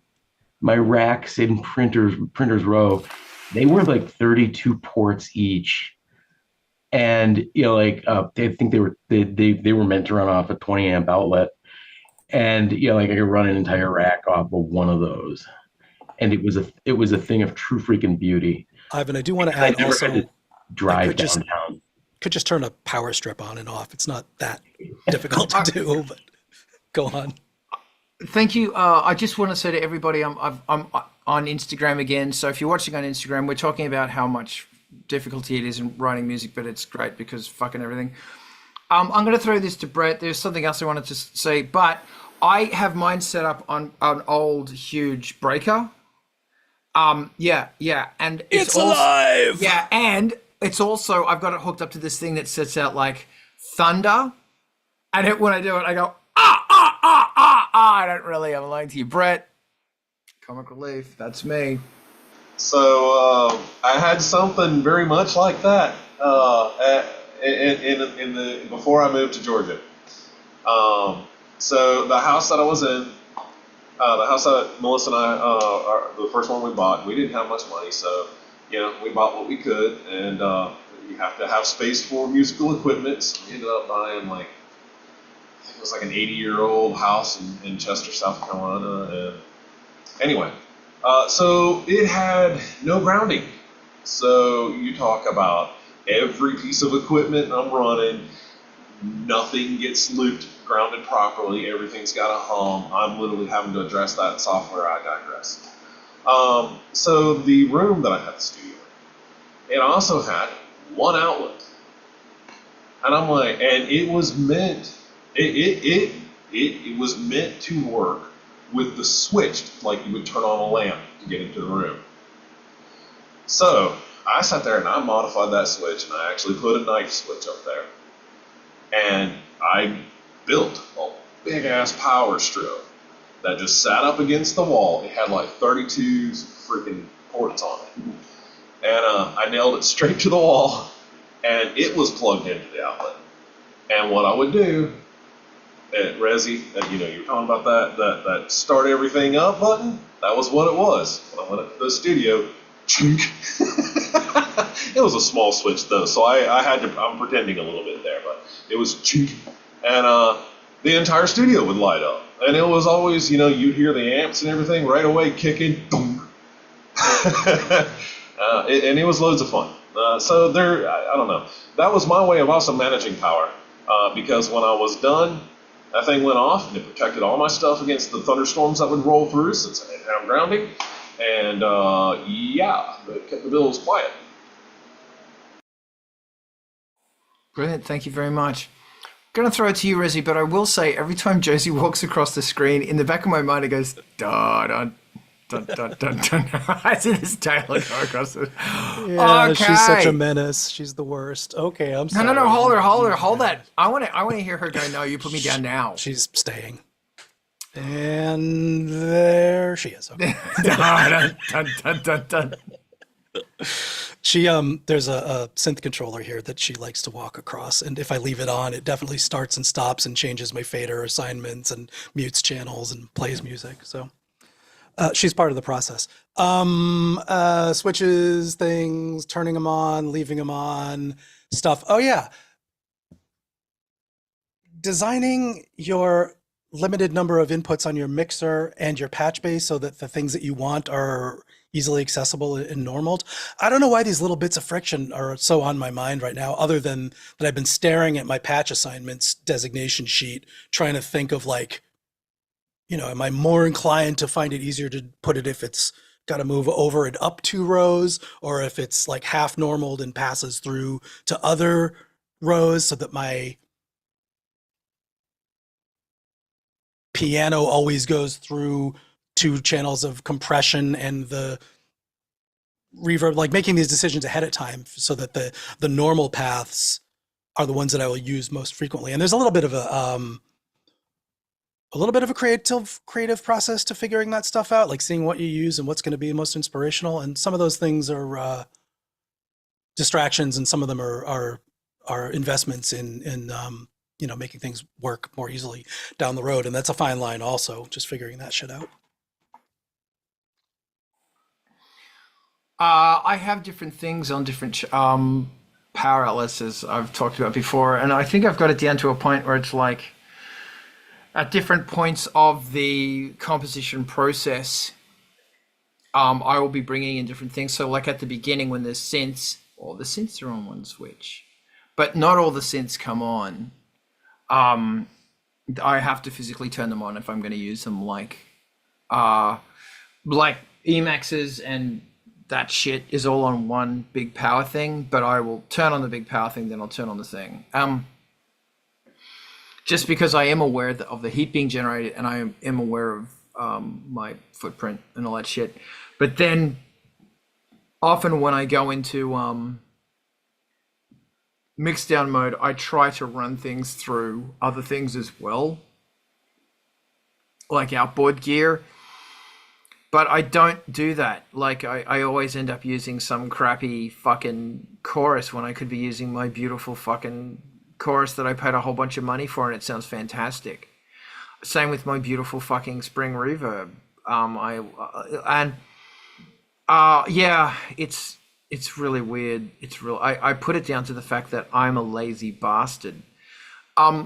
My racks in printers row, they were like 32 ports each, and they think they were meant to run off a 20 amp outlet, and I could run an entire rack off of one of those, and it was a thing of true freaking beauty. Ivan, I do want to add also, drive downtown. Could just turn a power strip on and off. It's not that difficult to do, but go on. Thank you. I just want to say to everybody, I'm on Instagram again. So if you're watching on Instagram, we're talking about how much difficulty it is in writing music, but it's great because fucking everything. I'm going to throw this to Brett. There's something else I wanted to say, but I have mine set up on an old huge breaker. And it's alive. Yeah, and it's also, I've got it hooked up to this thing that sets out like thunder, and when I do it, I go I don't really. I'm lying to you, Brett. Comic relief. That's me. So I had something very much like that before I moved to Georgia. So the house that I was in, the house that Melissa and I are the first one we bought. We didn't have much money, so we bought what we could, and you have to have space for musical equipment. So we ended up buying it was like an 80-year-old house in Chester, South Carolina. And anyway, so it had no grounding. So you talk about every piece of equipment I'm running, nothing gets looped, grounded properly, everything's got a hum. I'm literally having to address that in software. I digress. So the room that I had the studio in, it also had one outlet. And I'm like, and it was meant, it It was meant to work with the switch, like you would turn on a lamp to get into the room. So I sat there and I modified that switch, and I actually put a night switch up there. And I built a big ass power strip that just sat up against the wall. It had like 32 freaking ports on it. And I nailed it straight to the wall, and it was plugged into the outlet. And what I would do at Resi, you know, you were talking about that start everything up button, that was what it was. When I went up to the studio, chink. It was a small switch though, so I'm pretending a little bit there, but it was chink. And the entire studio would light up. And it was always, you know, you'd hear the amps and everything right away kicking. Boom. And it was loads of fun. So there, I don't know. That was my way of also managing power, because when I was done, that thing went off and it protected all my stuff against the thunderstorms that would roll through since I didn't have grounding. And yeah, it kept the bills quiet. Brilliant. Thank you very much. I'm going to throw it to you, Rezi, but I will say every time Josie walks across the screen, in the back of my mind, it goes, dun, dun, dun, dun, dun, dun. I see this tail go across the... Yeah, Okay. she's such a menace. She's the worst. Okay, I'm sorry. No, hold that. I want to hear her go, no, you put me down now. She's staying. And there she is. Okay. Dun, dun, dun, dun, dun. She there's a synth controller here that she likes to walk across, and if I leave it on, it definitely starts and stops and changes my fader assignments and mutes channels and plays music. So she's part of the process. Switches, things, turning them on, leaving them on, stuff. Oh yeah. Designing your limited number of inputs on your mixer and your patch base so that the things that you want are easily accessible and normaled. I don't know why these little bits of friction are so on my mind right now, other than that I've been staring at my patch assignments designation sheet, trying to think of like, you know, am I more inclined to find it easier to put it if it's got to move over and up 2 rows, or if it's like half normaled and passes through to other rows so that my piano always goes through 2 channels of compression and the reverb, like making these decisions ahead of time so that the normal paths are the ones that I will use most frequently. And there's a little bit of a creative process to figuring that stuff out, like seeing what you use and what's going to be most inspirational. And some of those things are distractions, and some of them are investments in you know, making things work more easily down the road. And that's a fine line also, just figuring that shit out. I have different things on different power outlets, as I've talked about before, and I think I've got it down to a point where it's like at different points of the composition process, I will be bringing in different things. So like at the beginning when there's synths, all the synths are on one switch, but not all the synths come on. I have to physically turn them on if I'm going to use them, like Emaxes and that shit is all on one big power thing, but I will turn on the big power thing, then I'll turn on the thing. Just because I am aware of the heat being generated, and I am aware of my footprint and all that shit. But then often when I go into mixdown mode, I try to run things through other things as well, like outboard gear. But I don't do that. Like I always end up using some crappy fucking chorus when I could be using my beautiful fucking chorus that I paid a whole bunch of money for, and it sounds fantastic. Same with my beautiful fucking spring reverb. Yeah, it's really weird. I put it down to the fact that I'm a lazy bastard. I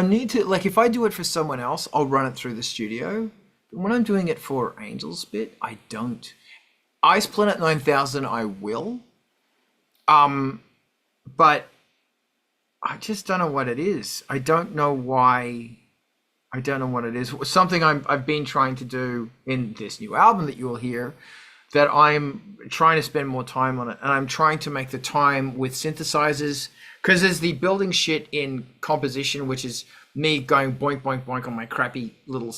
need to, like, if I do it for someone else, I'll run it through the studio. When I'm doing it for Angelspit, I don't. Ice Planet 9000, I will. But I just don't know what it is. I don't know why. I don't know what it is. Something I've been trying to do in this new album that you will hear that I'm trying to spend more time on it, and I'm trying to make the time with synthesizers, because there's the building shit in composition, which is me going boink, boink, boink on my crappy little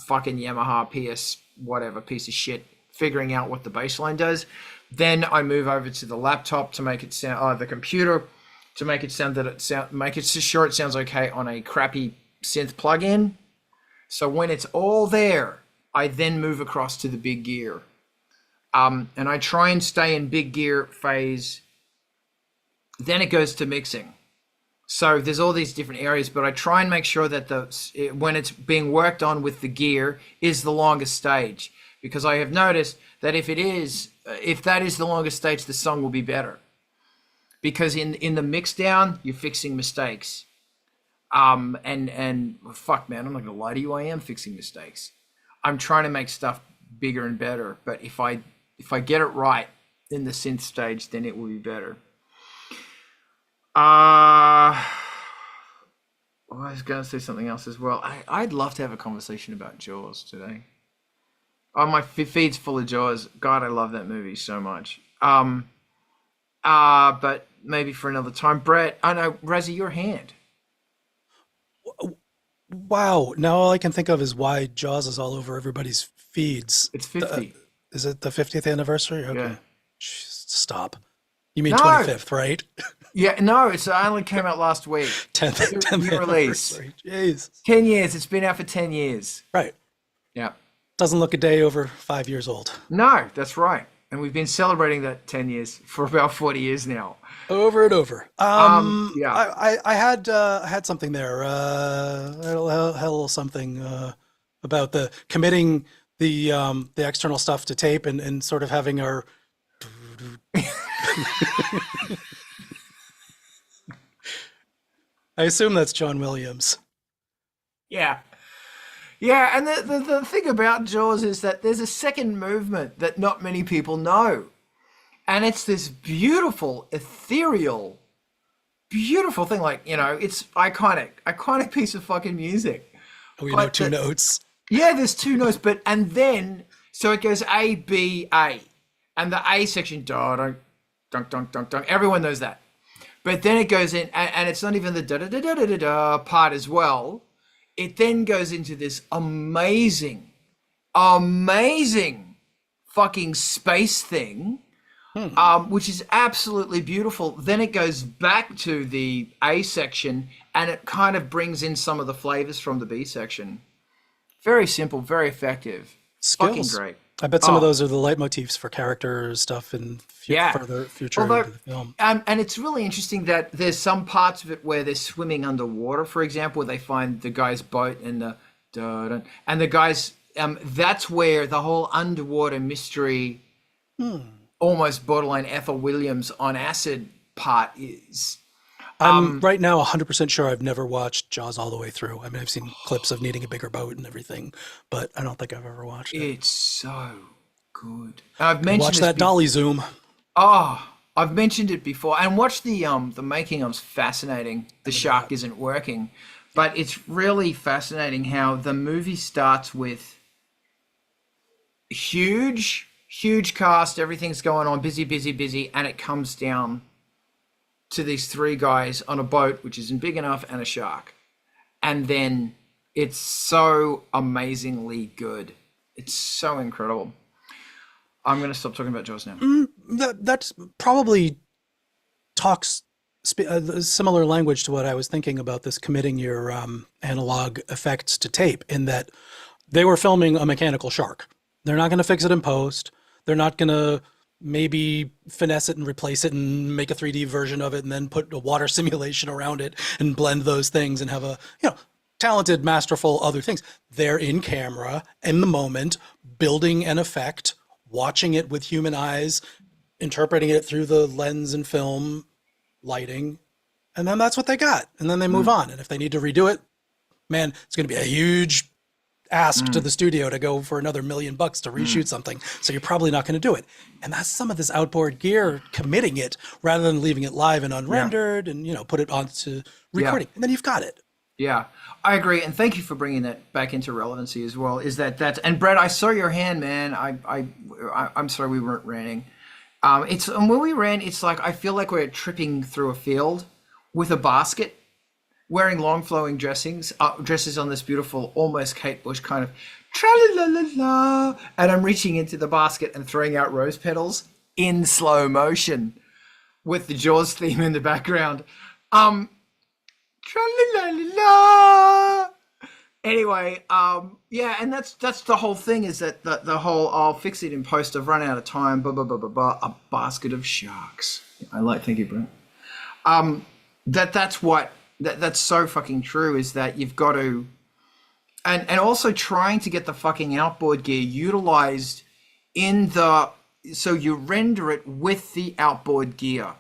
fucking Yamaha PS whatever piece of shit, figuring out what the bass line does. Then I move over to the laptop to make it sound, the computer, to make it sound make it sure it sounds okay on a crappy synth plugin. So when it's all there, I then move across to the big gear. And I try and stay in big gear phase. Then it goes to mixing. So there's all these different areas, but I try and make sure that when it's being worked on with the gear is the longest stage, because I have noticed that if that is the longest stage, the song will be better. Because in the mix down, you're fixing mistakes. And fuck, man, I'm not gonna lie to you, I am fixing mistakes. I'm trying to make stuff bigger and better, but if I get it right in the synth stage, then it will be better. I was going to say something else as well. I'd love to have a conversation about Jaws today. Oh, my feed's full of Jaws. God, I love that movie so much. But maybe for another time. Brett, I know, Razi, your hand. Wow. Now all I can think of is why Jaws is all over everybody's feeds. It's 50. Is it the 50th anniversary? Okay. Yeah. Stop. You mean No. 25th, right? Yeah, no, it only came out last week. 10th New release. anniversary. Jeez. 10 years. It's been out for 10 years. Right. Yeah. Doesn't look a day over 5 years old. No, that's right. And we've been celebrating that 10 years for about 40 years now. Over and over. Yeah. I had something there. A little something about the committing the external stuff to tape and sort of having our. I assume that's John Williams. Yeah. Yeah, and the thing about Jaws is that there's a second movement that not many people know. And it's this beautiful, ethereal, beautiful thing. Like, it's iconic piece of fucking music. We know two notes. Yeah, there's two notes, so it goes A, B, A. And the A section, dunk, dunk, dunk, dunk, dunk. Everyone knows that. But then it goes in, and it's not even the da-da-da-da-da-da part as well. It then goes into this amazing fucking space thing, which is absolutely beautiful. Then it goes back to the A section, and it kind of brings in some of the flavors from the B section. Very simple, very effective. Skills. Fucking great. I bet some of those are the leitmotifs for character stuff in further future into the film. And it's really interesting that there's some parts of it where they're swimming underwater, for example, where they find the guy's boat and the guys. That's where the whole underwater mystery, almost borderline Ethel Williams on acid part is. I'm right now 100% sure I've never watched Jaws all the way through. I mean, I've seen clips of needing a bigger boat and everything, but I don't think I've ever watched it. It's so good. I've mentioned Watch that dolly zoom. Oh, I've mentioned it before, and watch the making of's fascinating. The shark isn't working, but it's really fascinating how the movie starts with huge cast, everything's going on, busy, and it comes down to these three guys on a boat which isn't big enough and a shark. And then it's so amazingly good. It's so incredible. I'm going to stop talking about Jaws now. That's probably talks a similar language to what I was thinking about this committing your analog effects to tape, in that they were filming a mechanical shark. They're not going to fix it in post. They're not going to maybe finesse it and replace it and make a 3D version of it and then put a water simulation around it and blend those things and have a, talented, masterful other things. They're in camera, in the moment, building an effect, watching it with human eyes, interpreting it through the lens and film, lighting, and then that's what they got. And then they move on. And if they need to redo it, man, it's going to be a huge ask to the studio to go for another $1 million to reshoot something. So you're probably not going to do it. And that's some of this outboard gear committing it rather than leaving it live and unrendered and, put it onto recording. And then you've got it. Yeah, I agree, and thank you for bringing that back into relevancy as well. Is that's and Brett, I saw your hand, man. I'm sorry we weren't ranting. It's and when we ran, it's like I feel like we're tripping through a field with a basket, wearing long flowing dresses on this beautiful, almost Kate Bush kind of tra la la la, and I'm reaching into the basket and throwing out rose petals in slow motion with the Jaws theme in the background. Tra la la la. Anyway, yeah, and that's the whole thing is that the whole I'll fix it in post. I've run out of time. Blah blah blah blah blah. A basket of sharks. I like. Thank you, Brent. That's so fucking true. Is that you've got to, and also trying to get the fucking outboard gear utilized in the so you render it with the outboard gear.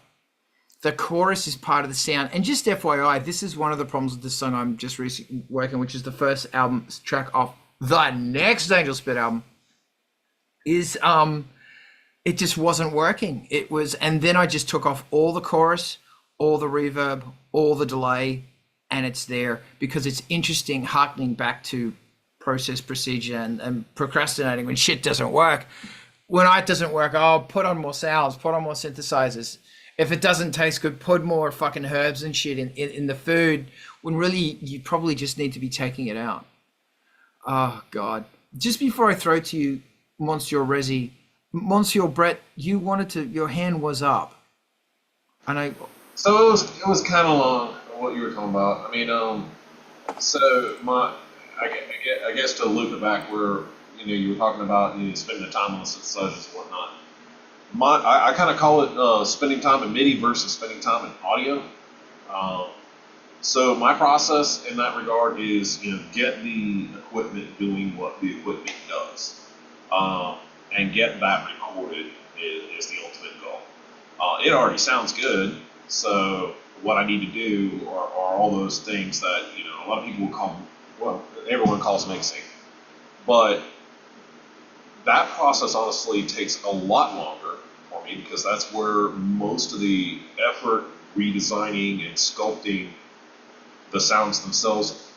The chorus is part of the sound. And just FYI, this is one of the problems with the song I'm just recently working, which is the first album track off the next Angelspit album, is it just wasn't working. It was, and then I just took off all the chorus, all the reverb, all the delay, and it's there because it's interesting harkening back to process, procedure, and procrastinating when shit doesn't work. When it doesn't work, oh, put on more sounds, put on more synthesizers. If it doesn't taste good, put more fucking herbs and shit in the food, when really you probably just need to be taking it out. Oh, God. Just before I throw to you, Monsieur Rezi, Monsieur Brett, your hand was up. And So it was kind of long, what you were talking about. I mean, so I guess to loop it back where, you were talking about, spending the time on the synthesizers and whatnot. I kind of call it spending time in MIDI versus spending time in audio. So my process in that regard is, get the equipment doing what the equipment does, and get that recorded is the ultimate goal. It already sounds good, so what I need to do are all those things that a lot of people will call, well, everyone calls mixing, but that process honestly takes a lot longer for me because that's where most of the effort redesigning and sculpting the sounds themselves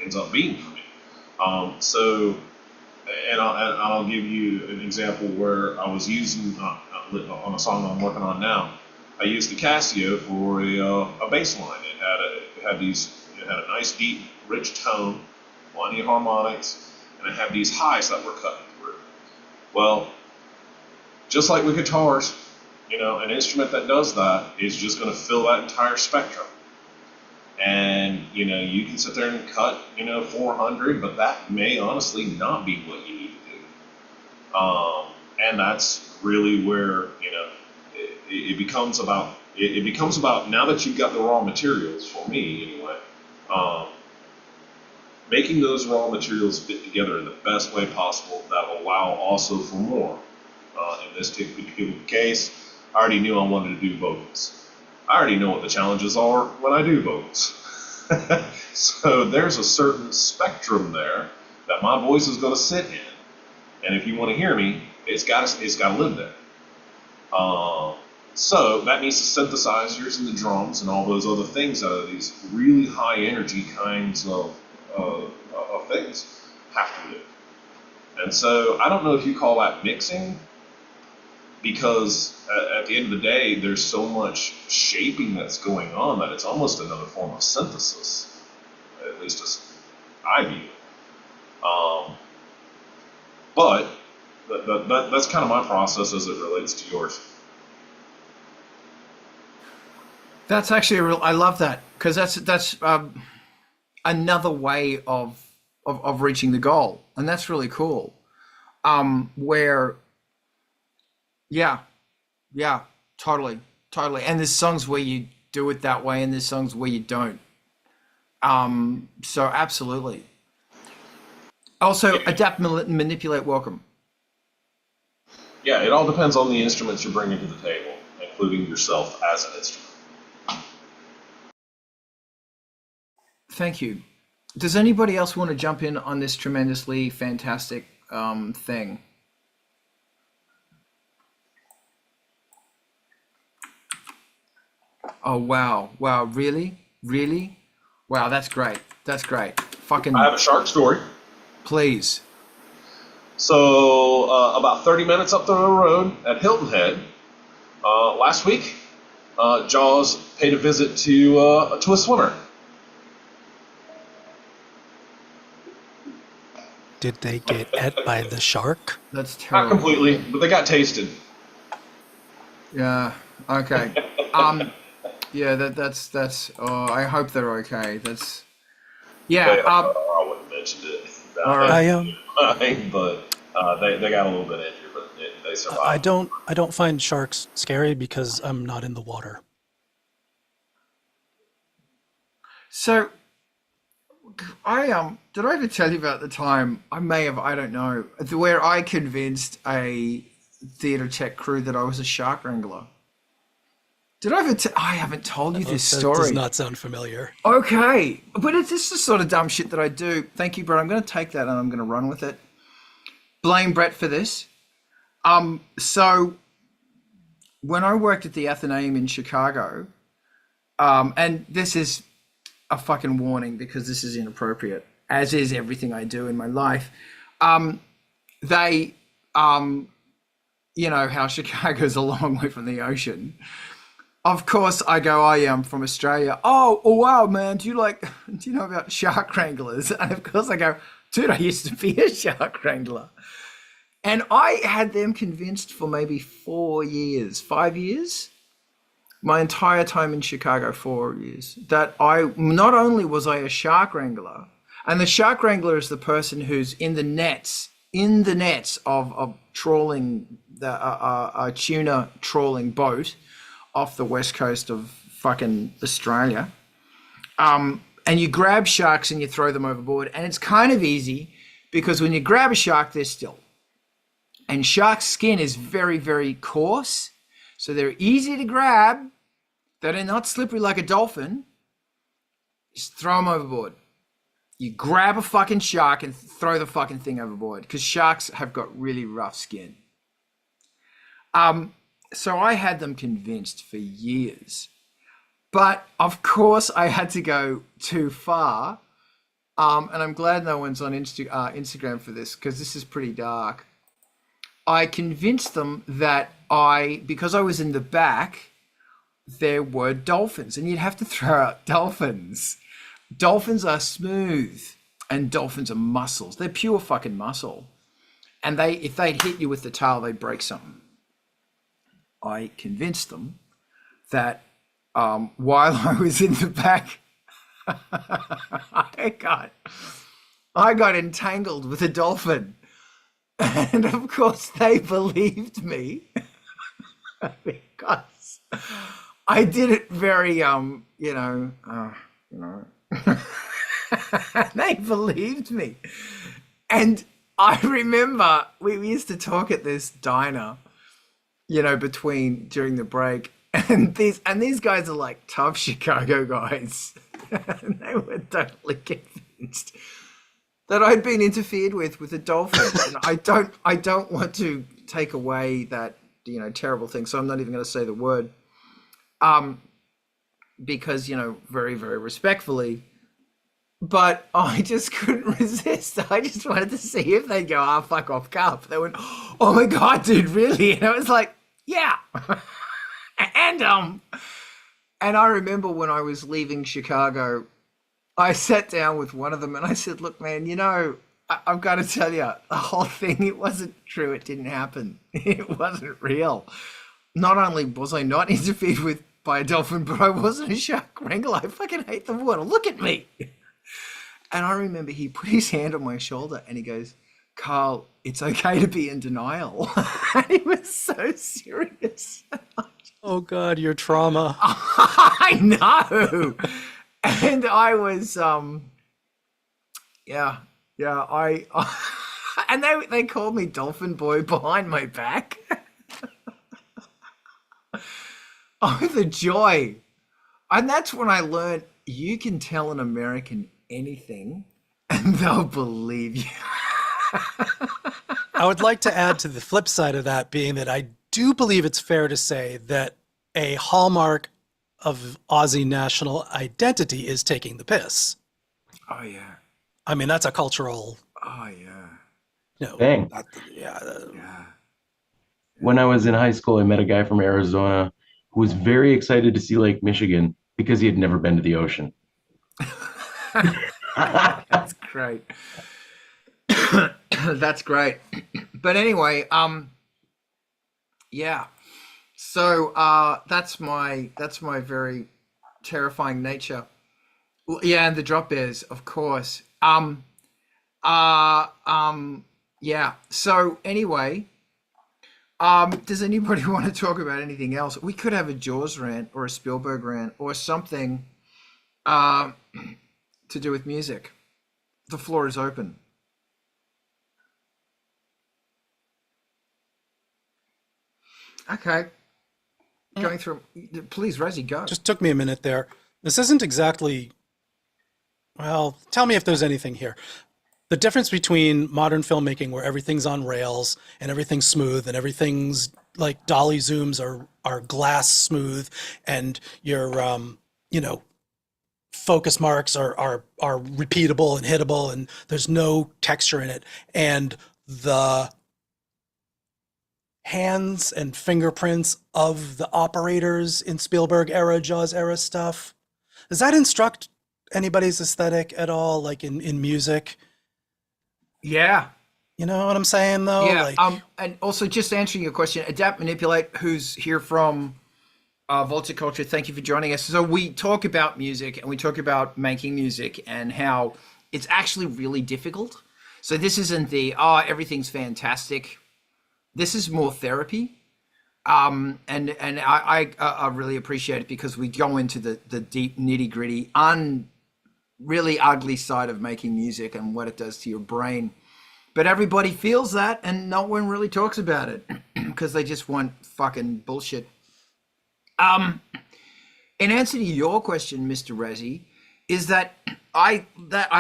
ends up being for me. And I'll give you an example where I was using on a song I'm working on now. I used the Casio for a bass line. It had a nice deep, rich tone, plenty of harmonics, and it had these highs that were cutting through. Well, just like with guitars, an instrument that does that is just going to fill that entire spectrum. And, you can sit there and cut, 400, but that may honestly not be what you need to do. And that's really where, it becomes about, now that you've got the raw materials, for me anyway, making those raw materials fit together in the best way possible that will allow also for more. In this particular case, I already knew I wanted to do vocals. I already know what the challenges are when I do vocals. So there's a certain spectrum there that my voice is going to sit in. And if you want to hear me, it's got to live there. So that means the synthesizers and the drums and all those other things that are these really high energy kinds of things have to live. And so I don't know if you call that mixing, because at the end of the day, there's so much shaping that's going on that it's almost another form of synthesis, at least as I view it. But that's kind of my process as it relates to yours. that's actually I love that because that's another way of reaching the goal, and that's really cool. Where yeah, totally. And there's songs where you do it that way, and there's songs where you don't. So absolutely. Also, adapt, manipulate, welcome. Yeah, it all depends on the instruments you're bringing to the table, including yourself as an instrument. Thank you. Does anybody else want to jump in on this tremendously fantastic thing? Oh, wow. Really? Wow, that's great. That's great. Fucking I have a shark story. please. So, about 30 minutes up the road at Hilton Head, last week, Jaws paid a visit to a swimmer. Did they get ate by the shark? That's Not terrible. completely, but they got tasted. Yeah. Okay. Yeah. That's. Oh, I hope they're okay. That's. Yeah. I wouldn't have mentioned it. All right. But they got a little bit injured, but they survived. I don't find sharks scary because I'm not in the water. So, did I ever tell you about the time, I may have, I don't know, where I convinced a theatre tech crew that I was a shark wrangler? Did I ever I haven't told you this That story. does not sound familiar. Okay, but it's just the sort of dumb shit that I do. Thank you, Brett. I'm going to take that and I'm going to run with it. Blame Brett for this. So when I worked at the Athenaeum in Chicago, and this is a fucking warning because this is inappropriate, as is everything I do in my life. They, you know how Chicago's a long way from the ocean. Of course, I go, I am from Australia. Oh, wow, man, do you know about shark wranglers? And of course I go, dude, I used to be a shark wrangler. And I had them convinced for maybe 5 years, my entire time in Chicago, 4 years, that not only was I a shark wrangler, and the shark wrangler is the person who's in the nets of trawling, a tuna trawling boat off the west coast of fucking Australia. And you grab sharks and you throw them overboard. And it's kind of easy because when you grab a shark, they're still. And shark's skin is very, very coarse. So they're easy to grab. They're not slippery like a dolphin. Just throw them overboard. You grab a fucking shark and throw the fucking thing overboard because sharks have got really rough skin. So I had them convinced for years. But of course I had to go too far. And I'm glad no one's on Instagram for this because this is pretty dark. I convinced them that because I was in the back, there were dolphins and you'd have to throw out dolphins. Dolphins are smooth and dolphins are muscles. They're pure fucking muscle. And if they'd hit you with the tail, they'd break something. I convinced them that while I was in the back, I got entangled with a dolphin. And of course they believed me because I did it very, they believed me. And I remember we used to talk at this diner, during the break, and these guys are like tough Chicago guys. And they were totally convinced that I'd been interfered with a dolphin. And I don't want to take away that, terrible thing. So I'm not even going to say the word. Because, very, very respectfully, but I just couldn't resist. I just wanted to see if they'd go, fuck off, Karl. They went, oh my God, dude, really? And I was like, yeah. And I remember when I was leaving Chicago, I sat down with one of them and I said, look, man, I've got to tell you, the whole thing, it wasn't true. It didn't happen. It wasn't real. Not only was I not interfered with by a dolphin, but I wasn't a shark wrangler. I fucking hate the water. Look at me. And I remember he put his hand on my shoulder and he goes, Karl, it's okay to be in denial. And he was so serious. Oh God, your trauma. I know. And I was, and they called me Dolphin Boy behind my back. Oh, the joy. And that's when I learned you can tell an American anything and they'll believe you. I would like to add to the flip side of that being that I do believe it's fair to say that a hallmark of Aussie national identity is taking the piss. Oh yeah. I mean, that's a cultural, Oh yeah. Dang. yeah. Yeah. When I was in high school, I met a guy from Arizona who was very excited to see Lake Michigan because he had never been to the ocean. That's great. That's great. But anyway, yeah. So that's my very terrifying nature. Well, yeah, and the drop bears, of course. Uh yeah. So anyway, does anybody want to talk about anything else? We could have a Jaws rant or a Spielberg rant or something uh, to do with music. The floor is open. Okay. Going through. Please, Razi, go. Just took me a minute there. This isn't exactly, well, tell me if there's anything here. The difference between modern filmmaking where everything's on rails and everything's smooth and everything's like dolly zooms are glass smooth and your focus marks are repeatable and hittable and there's no texture in it, and the hands and fingerprints of the operators in Spielberg era, Jaws era stuff. Does that instruct anybody's aesthetic at all, like in music? Yeah. You know what I'm saying, though? Yeah. Like, And also, just answering your question, Adapt Manipulate, who's here from Vulture Culture, thank you for joining us. So we talk about music and we talk about making music and how it's actually really difficult. So this isn't the everything's fantastic. This is more therapy. And I really appreciate it because we go into the deep nitty gritty, really ugly side of making music and what it does to your brain. But everybody feels that and no one really talks about it because they just want fucking bullshit. In answer to your question, Mr. Razi, is that I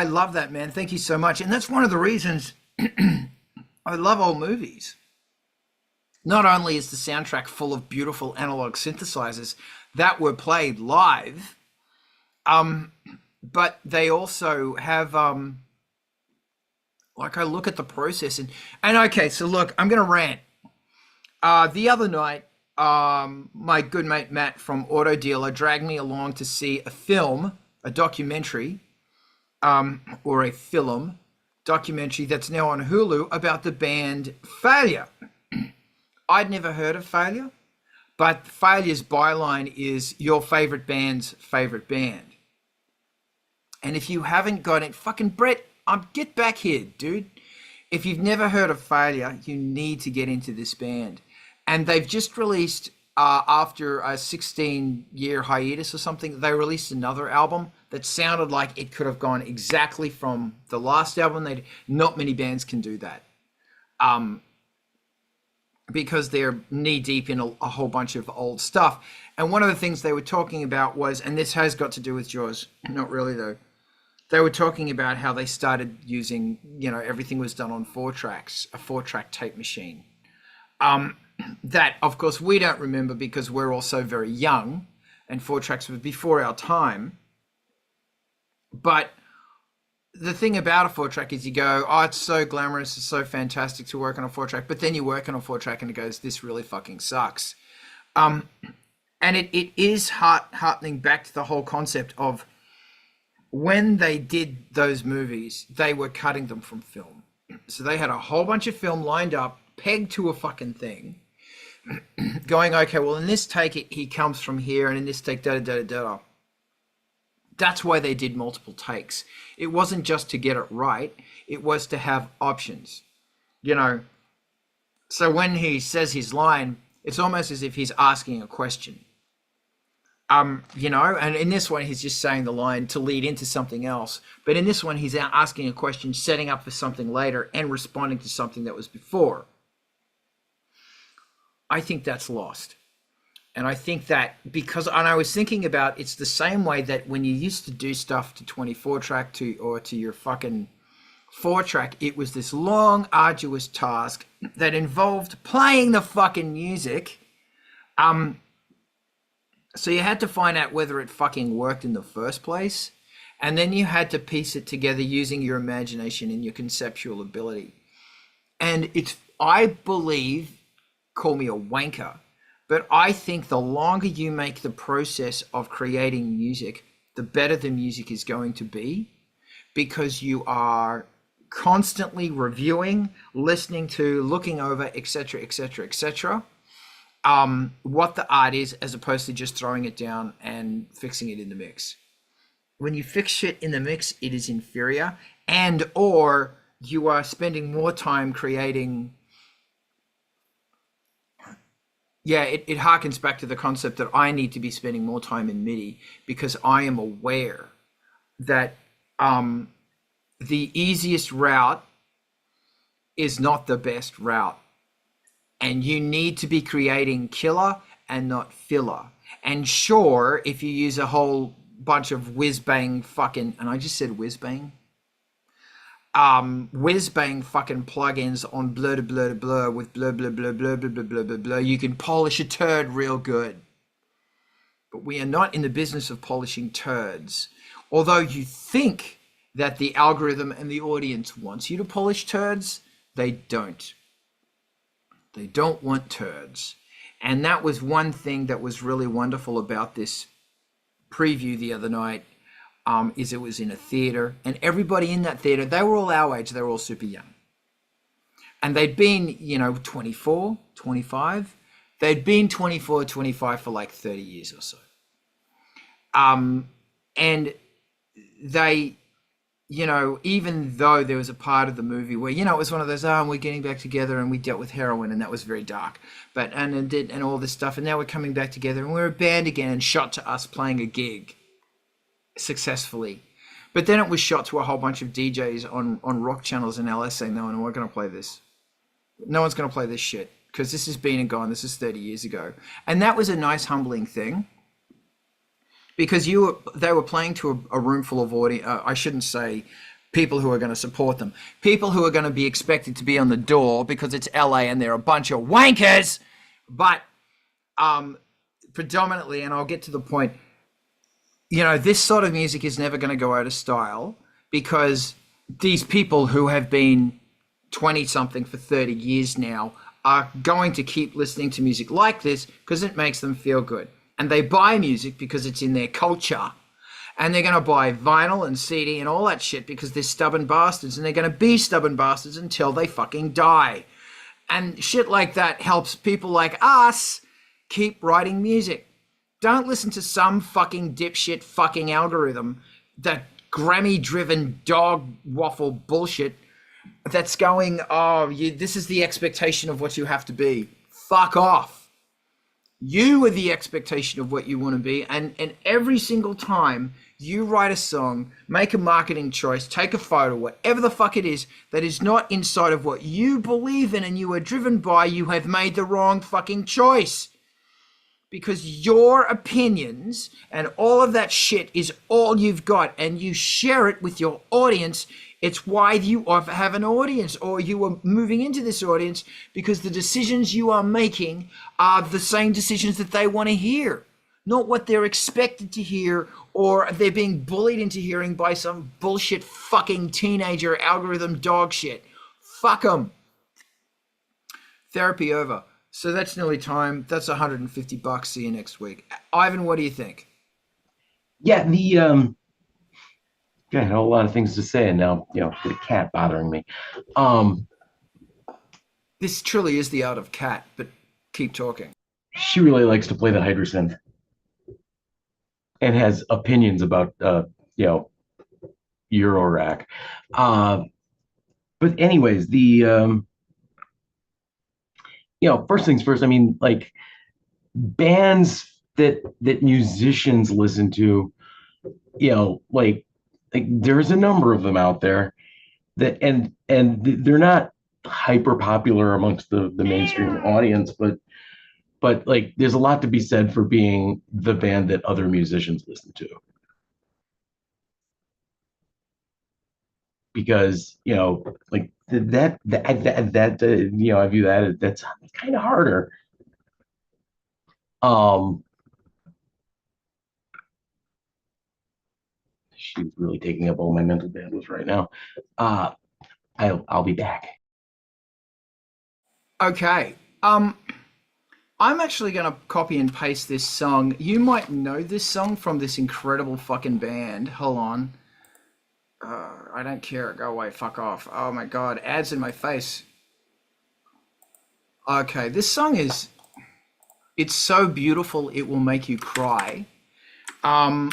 love that, man. Thank you so much. And that's one of the reasons I love old movies. Not only is the soundtrack full of beautiful analog synthesizers that were played live, but they also have like I look at the process and okay, so look, I'm gonna rant. The other night, my good mate Matt from Auto Dealer dragged me along to see a documentary, or a film documentary that's now on Hulu about the band Failure. I'd never heard of Failure, but Failure's byline is your favorite band's favorite band. And if you haven't got it, fucking Brett, get back here, dude. If you've never heard of Failure, you need to get into this band. And they've just released, after a 16-year hiatus or something, they released another album that sounded like it could have gone exactly from the last album. Not many bands can do that. Because they're knee deep in a whole bunch of old stuff. And one of the things they were talking about was, and this has got to do with Jaws, not really though, they were talking about how they started using, everything was done on a 4-track tape machine. That, of course, we don't remember because we're also very young and 4 tracks was before our time. But the thing about a 4-track is you go, oh, it's so glamorous, it's so fantastic to work on a 4-track, but then you work on a 4-track and it goes, this really fucking sucks. And it is heartening back to the whole concept of when they did those movies, they were cutting them from film. So they had a whole bunch of film lined up, pegged to a fucking thing, going, okay, well, in this take, he comes from here, and in this take, da-da-da-da-da. That's why they did multiple takes. It wasn't just to get it right. It was to have options, So when he says his line, it's almost as if he's asking a question. And in this one, he's just saying the line to lead into something else. But in this one, he's asking a question, setting up for something later and responding to something that was before. I think that's lost. And I think that and I was thinking about, it's the same way that when you used to do stuff to 24-track or to your fucking 4-track, it was this long, arduous task that involved playing the fucking music. So you had to find out whether it fucking worked in the first place. And then you had to piece it together using your imagination and your conceptual ability. And it's, I believe, call me a wanker, but I think the longer you make the process of creating music, the better the music is going to be, because you are constantly reviewing, listening to, looking over, etc., etc., etc., what the art is, as opposed to just throwing it down and fixing it in the mix. When you fix shit in the mix, it is inferior, and or you are spending more time creating. Yeah, it harkens back to the concept that I need to be spending more time in MIDI, because I am aware that the easiest route is not the best route. And you need to be creating killer and not filler. And sure, if you use a whole bunch of whiz-bang fucking, and I just said whiz-bang, whiz-bang fucking plugins on blur to blur to blur with blur blur blur blur blur blur blur blur blur, you can polish a turd real good. But we are not in the business of polishing turds. Although you think that the algorithm and the audience wants you to polish turds, they don't. They don't want turds. And that was one thing that was really wonderful about this preview the other night, is it was in a theater, and everybody in that theater, they were all our age, they were all super young. And they'd been, 24, 25. They'd been 24, 25 for like 30 years or so. And they, even though there was a part of the movie where, it was one of those, we're getting back together and we dealt with heroin, and that was very dark, but, and all this stuff. And now we're coming back together and we're a band again, and shot to us playing a gig successfully. But then it was shot to a whole bunch of DJs on rock channels in LA saying, no, we're going to play this. No one's going to play this shit, because this has been and gone. This is 30 years ago. And that was a nice, humbling thing, because they were playing to a room full of audience. I shouldn't say people who are going to support them. People who are going to be expected to be on the door because it's LA and they're a bunch of wankers. But predominantly, and I'll get to the point, this sort of music is never going to go out of style, because these people who have been 20-something for 30 years now are going to keep listening to music like this because it makes them feel good. And they buy music because it's in their culture. And they're going to buy vinyl and CD and all that shit because they're stubborn bastards, and they're going to be stubborn bastards until they fucking die. And shit like that helps people like us keep writing music. Don't listen to some fucking dipshit fucking algorithm, that Grammy-driven dog waffle bullshit that's going, this is the expectation of what you have to be. Fuck off. You are the expectation of what you want to be, and every single time you write a song, make a marketing choice, take a photo, whatever the fuck it is, that is not inside of what you believe in and you are driven by, you have made the wrong fucking choice. Because your opinions and all of that shit is all you've got, and you share it with your audience. It's why you have an audience, or you are moving into this audience, because the decisions you are making are the same decisions that they want to hear, not what they're expected to hear, or they're being bullied into hearing by some bullshit fucking teenager algorithm dog shit. Fuck them. Therapy over. So that's nearly time. That's $150. See you next week. Ivan, what do you think? Yeah, I had a lot of things to say, and now, with the cat bothering me. This truly is the art of cat, but keep talking. She really likes to play the hydrosynth and has opinions about, Eurorack. But anyways, first things first, I mean, like, bands that musicians listen to, like there's a number of them out there that, and they're not hyper popular amongst the mainstream audience, but like there's a lot to be said for being the band that other musicians listen to. Because, like that I view that as, that's kind of harder. she's really taking up all my mental bandwidth right now. I'll be back. Okay. I'm actually going to copy and paste this song. You might know this song from this incredible fucking band. Hold on. I don't care. Go away. Fuck off. Oh my god. Ads in my face. Okay. This song is... It's so beautiful it will make you cry. So I'm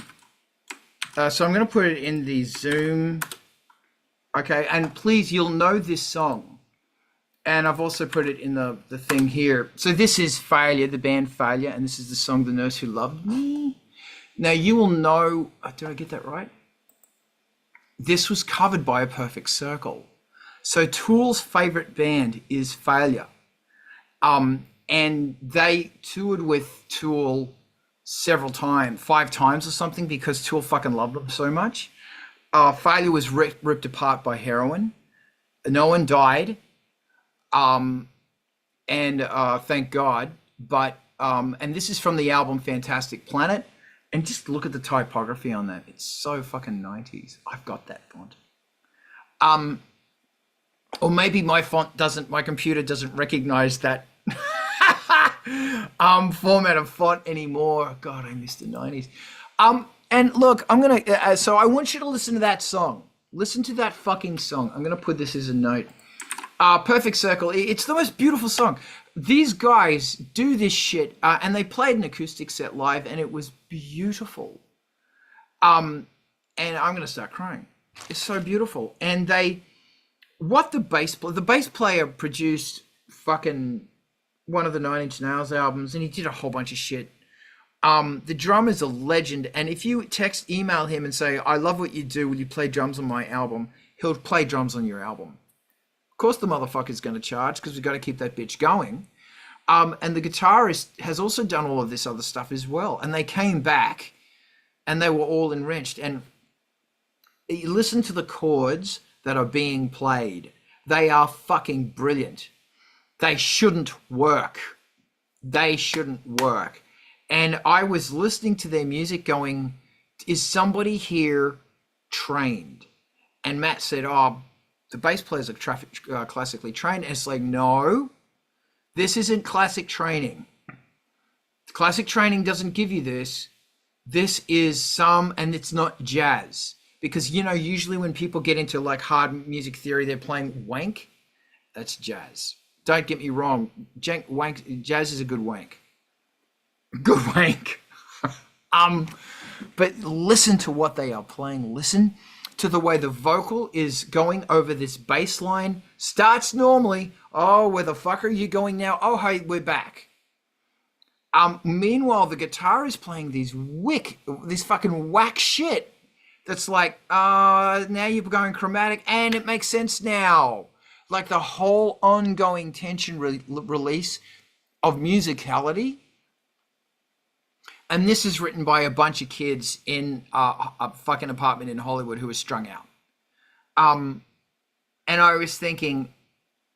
going to put it in the Zoom. Okay. And please, you'll know this song. And I've also put it in the thing here. So this is Failure, the band Failure, and this is the song The Nurse Who Loved Me. Now you will know, did I get that right? This was covered by A Perfect Circle. So Tool's favorite band is Failure. And they toured with Tool several times, 5 times or something, because Tool fucking loved them so much. Failure was ripped apart by heroin. No one died. Thank God, but, and this is from the album Fantastic Planet, and just look at the typography on that. It's so fucking 90s. I've got that font. Or maybe my computer doesn't recognize that, format of font anymore. God, I miss the 90s. And look, so I want you to listen to that song. Listen to that fucking song. I'm going to put this as a note. Perfect Circle. It's the most beautiful song. These guys do this shit, and they played an acoustic set live, and it was beautiful. And I'm gonna start crying. It's so beautiful. And the bass player produced fucking one of the 9 Inch Nails albums, and he did a whole bunch of shit. The drummer's a legend, and if you email him and say, "I love what you do. Will you play drums on my album?" He'll play drums on your album. Of course the motherfucker's going to charge because we've got to keep that bitch going. And the guitarist has also done all of this other stuff as well. And they came back and they were all enriched. And you listen to the chords that are being played. They are fucking brilliant. They shouldn't work. They shouldn't work. And I was listening to their music going, is somebody here trained? And Matt said, oh, the bass players are classically trained. And it's like, no, this isn't classic training. Classic training doesn't give you this. This is and it's not jazz. Because, you know, usually when people get into like hard music theory, they're playing wank. That's jazz. Don't get me wrong. Jazz is a good wank. Good wank. But listen to what they are playing. Listen to the way the vocal is going over this bass line. Starts normally. Oh, where the fuck are you going now? Oh, hey, we're back. Meanwhile, the guitar is playing this fucking whack shit. That's like, now you're going chromatic, and it makes sense now. Like the whole ongoing tension release of musicality. And this is written by a bunch of kids in a fucking apartment in Hollywood who are strung out. And I was thinking,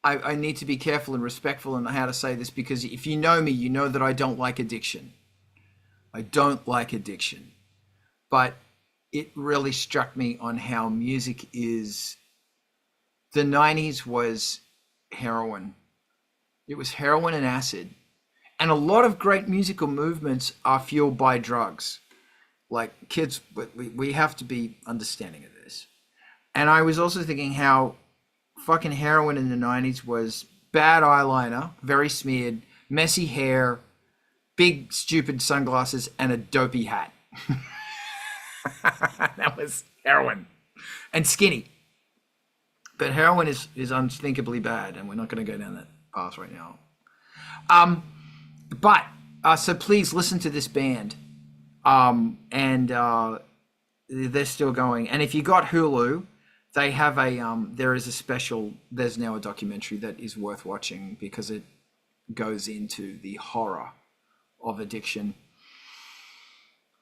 I need to be careful and respectful in how to say this, because if you know me, you know that I don't like addiction. I don't like addiction. But it really struck me on how music is. The 90s was heroin. It was heroin and acid. And a lot of great musical movements are fueled by drugs. Like, kids, we have to be understanding of this. And I was also thinking how fucking heroin in the 90s was bad eyeliner, very smeared, messy hair, big stupid sunglasses, and a dopey hat. That was heroin. And skinny. But heroin is unthinkably bad, and we're not going to go down that path right now. So please listen to this band. They're still going. And if you got Hulu, they have there's now a documentary that is worth watching because it goes into the horror of addiction.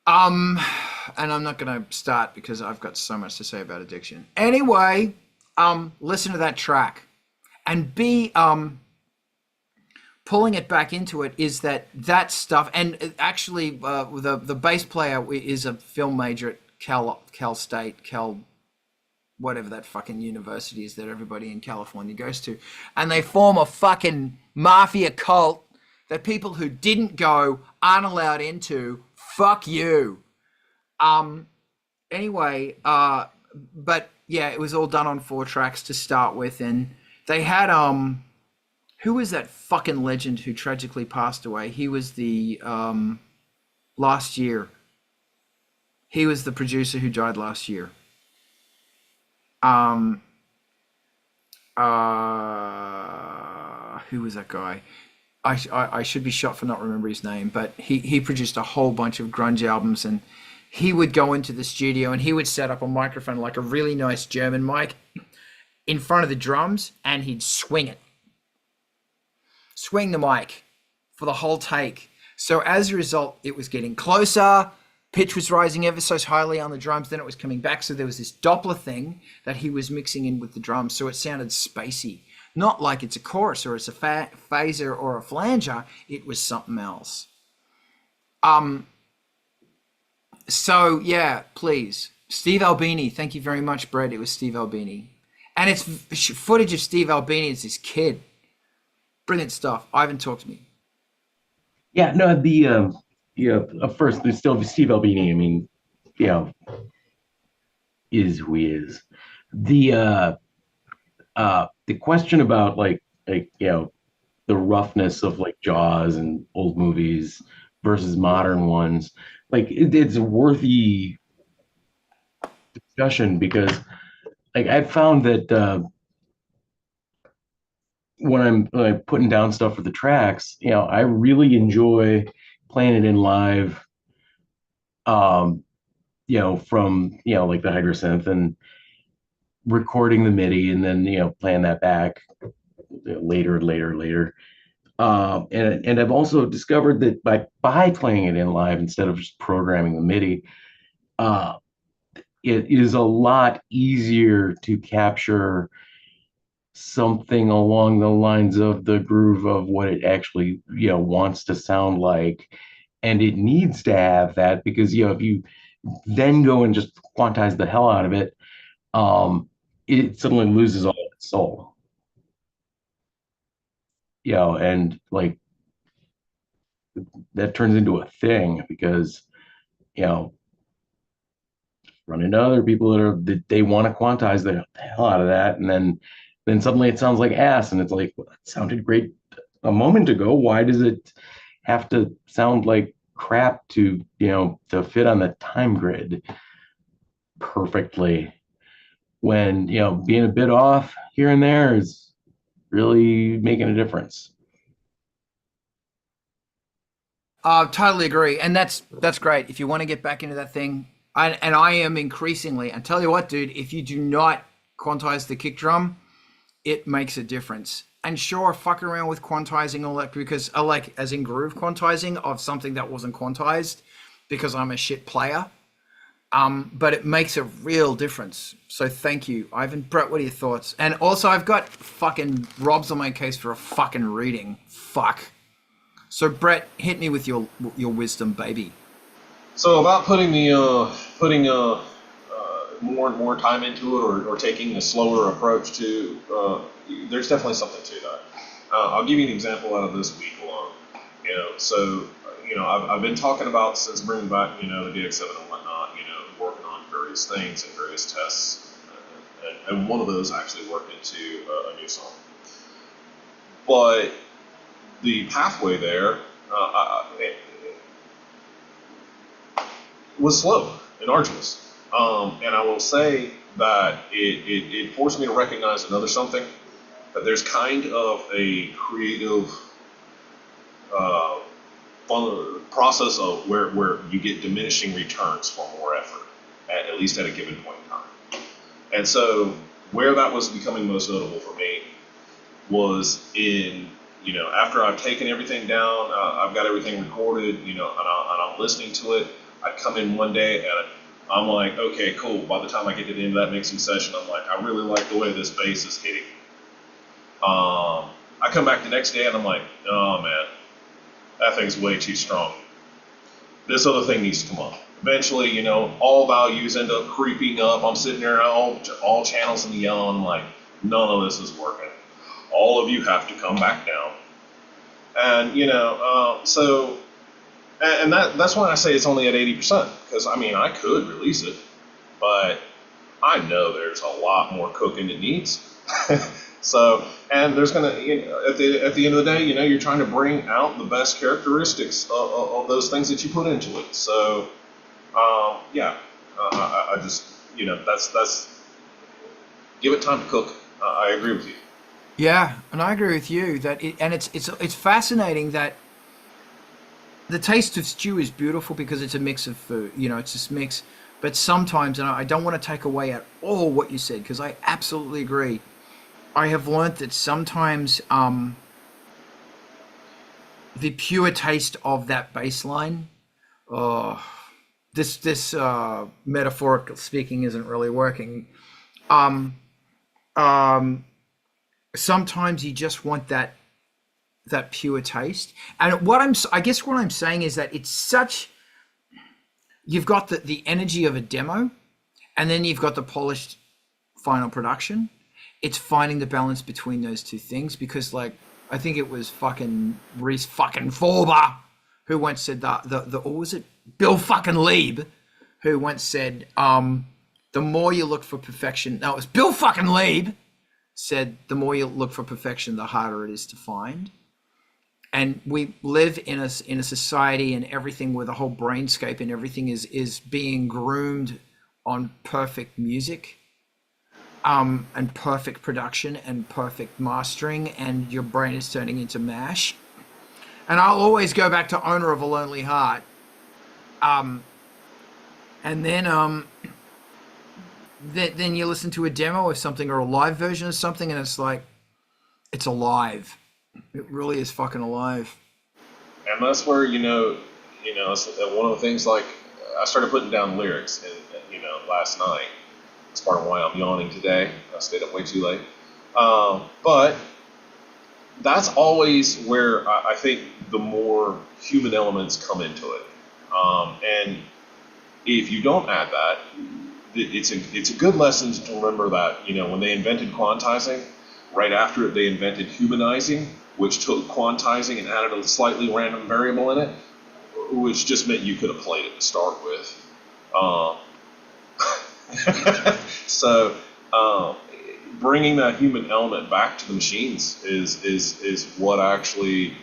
And I'm not going to start because I've got so much to say about addiction. Anyway, listen to that track and pulling it back into it is that stuff. And actually, the bass player is a film major at Cal State, Cal whatever that fucking university is that everybody in California goes to, and they form a fucking mafia cult that people who didn't go aren't allowed into. Fuck you. Anyway, but yeah, it was all done on 4 tracks to start with, and they had who was that fucking legend who tragically passed away? He was the last year. He was the producer who died last year. Who was that guy? I should be shot for not remembering his name, but he produced a whole bunch of grunge albums, and he would go into the studio and he would set up a microphone, like a really nice German mic, in front of the drums, and he'd swing the mic for the whole take. So as a result, it was getting closer, pitch was rising ever so highly on the drums, then it was coming back, so there was this Doppler thing that he was mixing in with the drums, so it sounded spacey. Not like it's a chorus or it's a phaser or a flanger, it was something else. So yeah, please. Steve Albini, thank you very much, Brett. It was Steve Albini. And it's footage of Steve Albini as this kid. Brilliant stuff. Ivan, talk to me. Yeah, no, first, there's still Steve Albini. I mean, is who he is. The question about like the roughness of like Jaws and old movies versus modern ones, like it's a worthy discussion, because like I've found that when I'm putting down stuff for the tracks, I really enjoy playing it in live, from like the Hydrosynth, and recording the MIDI, and then playing that back later. And I've also discovered that by playing it in live instead of just programming the MIDI, it is a lot easier to capture something along the lines of the groove of what it actually wants to sound like. And it needs to have that, because if you then go and just quantize the hell out of it, it suddenly loses all of its soul. And like that turns into a thing, because run into other people that they want to quantize the hell out of that, and then suddenly it sounds like ass, and it's like, well, it sounded great a moment ago. Why does it have to sound like crap to to fit on the time grid perfectly, when being a bit off here and there is really making a difference? Totally agree, and that's great. If you want to get back into that thing, and I am increasingly, and tell you what, dude, if you do not quantize the kick drum, it makes a difference. And sure, fuck around with quantizing all that, because I like, as in groove quantizing of something that wasn't quantized, because I'm a shit player. But it makes a real difference. So thank you, Ivan. Brett, what are your thoughts? And also, I've got fucking Rob's on my case for a fucking reading. Fuck. So Brett, hit me with your wisdom, baby. So about putting more time into it, or taking a slower approach to, there's definitely something to that. I'll give you an example out of this week alone. So I've been talking about, since bringing back the DX7 and whatnot, working on various things and various tests, and one of those actually worked into a new song. But the pathway there was slow and arduous. And I will say that it forced me to recognize another something, that there's kind of a creative process of where you get diminishing returns for more effort, at least at a given point in time. And so where that was becoming most notable for me was in, after I've taken everything down, I've got everything recorded, and I'm listening to it. I come in one day and I'm like, okay, cool. By the time I get to the end of that mixing session, I'm like, I really like the way this bass is hitting. I come back the next day and I'm like, oh man, that thing's way too strong. This other thing needs to come on. eventually, you know, all values end up creeping up. I'm sitting there, all channels in the yellow. I'm like, none of this is working. All of you have to come back down. And you know, that's why I say it's only at 80%. Because I mean, I could release it, but I know there's a lot more cooking it needs. So, and there's gonna, you know, at the end of the day, you know, you're trying to bring out the best characteristics of those things that you put into it. So, yeah, I just, you know, that's give it time to cook. I agree with you. Yeah, and I agree with you that it's fascinating that the taste of stew is beautiful because it's a mix of food. You know, it's this mix. But sometimes, and I don't want to take away at all what you said because I absolutely agree. I have learnt that sometimes the pure taste of that baseline, oh, this metaphorical speaking isn't really working. Um, um, Sometimes you just want that pure taste. And I guess what I'm saying is that it's such. You've got the energy of a demo, and then you've got the polished final production. It's finding the balance between those two things because, like, I think it was fucking Reese fucking Forber who once said that or was it Bill fucking Lieb who once said, the more you look for perfection. No, it was Bill fucking Lieb said, the more you look for perfection, the harder it is to find. And we live in a society and everything where the whole brainscape and everything is being groomed on perfect music, and perfect production and perfect mastering, and your brain is turning into mash. And I'll always go back to Owner of a Lonely Heart. And then then you listen to a demo of something or a live version of something, and it's like, it's alive. It really is fucking alive. And that's where, you know, it's one of the things, like, I started putting down lyrics, and you know, last night. That's part of why I'm yawning today. I stayed up way too late. But that's always where I think the more human elements come into it. And if you don't add that, it's a good lesson to remember that, you know, when they invented quantizing, right after it they invented humanizing, which took quantizing and added a slightly random variable in it, which just meant you could have played it to start with. So bringing that human element back to the machines is what actually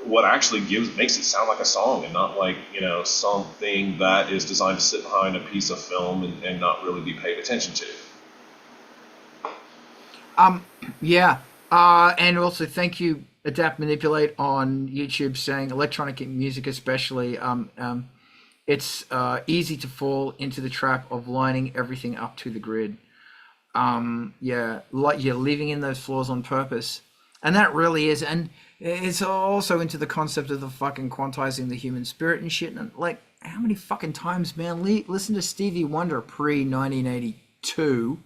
makes it sound like a song and not like, you know, something that is designed to sit behind a piece of film and not really be paid attention to. Yeah. And also thank you, Adapt Manipulate on YouTube, saying electronic music especially, it's easy to fall into the trap of lining everything up to the grid. Yeah, like you're leaving in those flaws on purpose. And that really is, and it's also into the concept of the fucking quantizing the human spirit and shit. And like, how many fucking times, man, listen to Stevie Wonder pre-1982,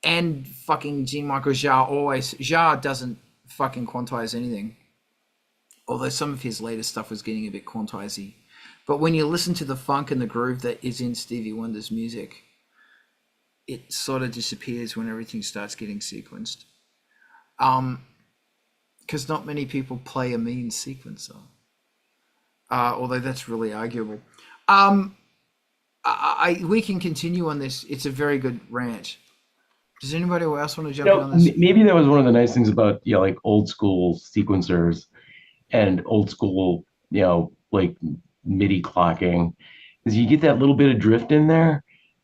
and fucking Jean-Michel Jarre doesn't fucking quantize anything. Although some of his later stuff was getting a bit quantizy. But when you listen to the funk and the groove that is in Stevie Wonder's music, it sort of disappears when everything starts getting sequenced. Because not many people play a mean sequencer. Although that's really arguable. We can continue on this. It's a very good rant. Does anybody else want to jump in on this? Maybe that was one of the nice things about, you know, like old school sequencers and old school, you know, like MIDI clocking, is you get that little bit of drift in there,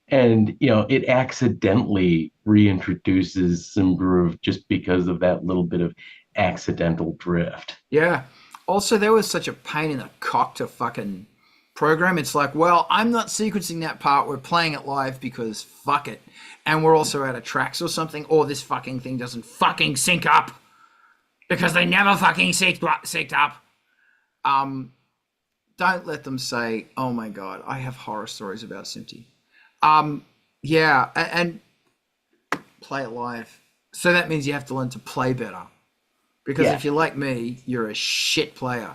and you know, it accidentally reintroduces some groove just because of that little bit of accidental drift. Yeah. Also, there was such a pain in the cock to fucking program. It's like, well, I'm not sequencing that part. We're playing it live because fuck it. And we're also out of tracks or something, or this fucking thing doesn't fucking sync up because they never fucking synced up. Don't let them say, oh my God, I have horror stories about Simpty. Yeah, and play it live. So that means you have to learn to play better. Because if you're like me, you're a shit player.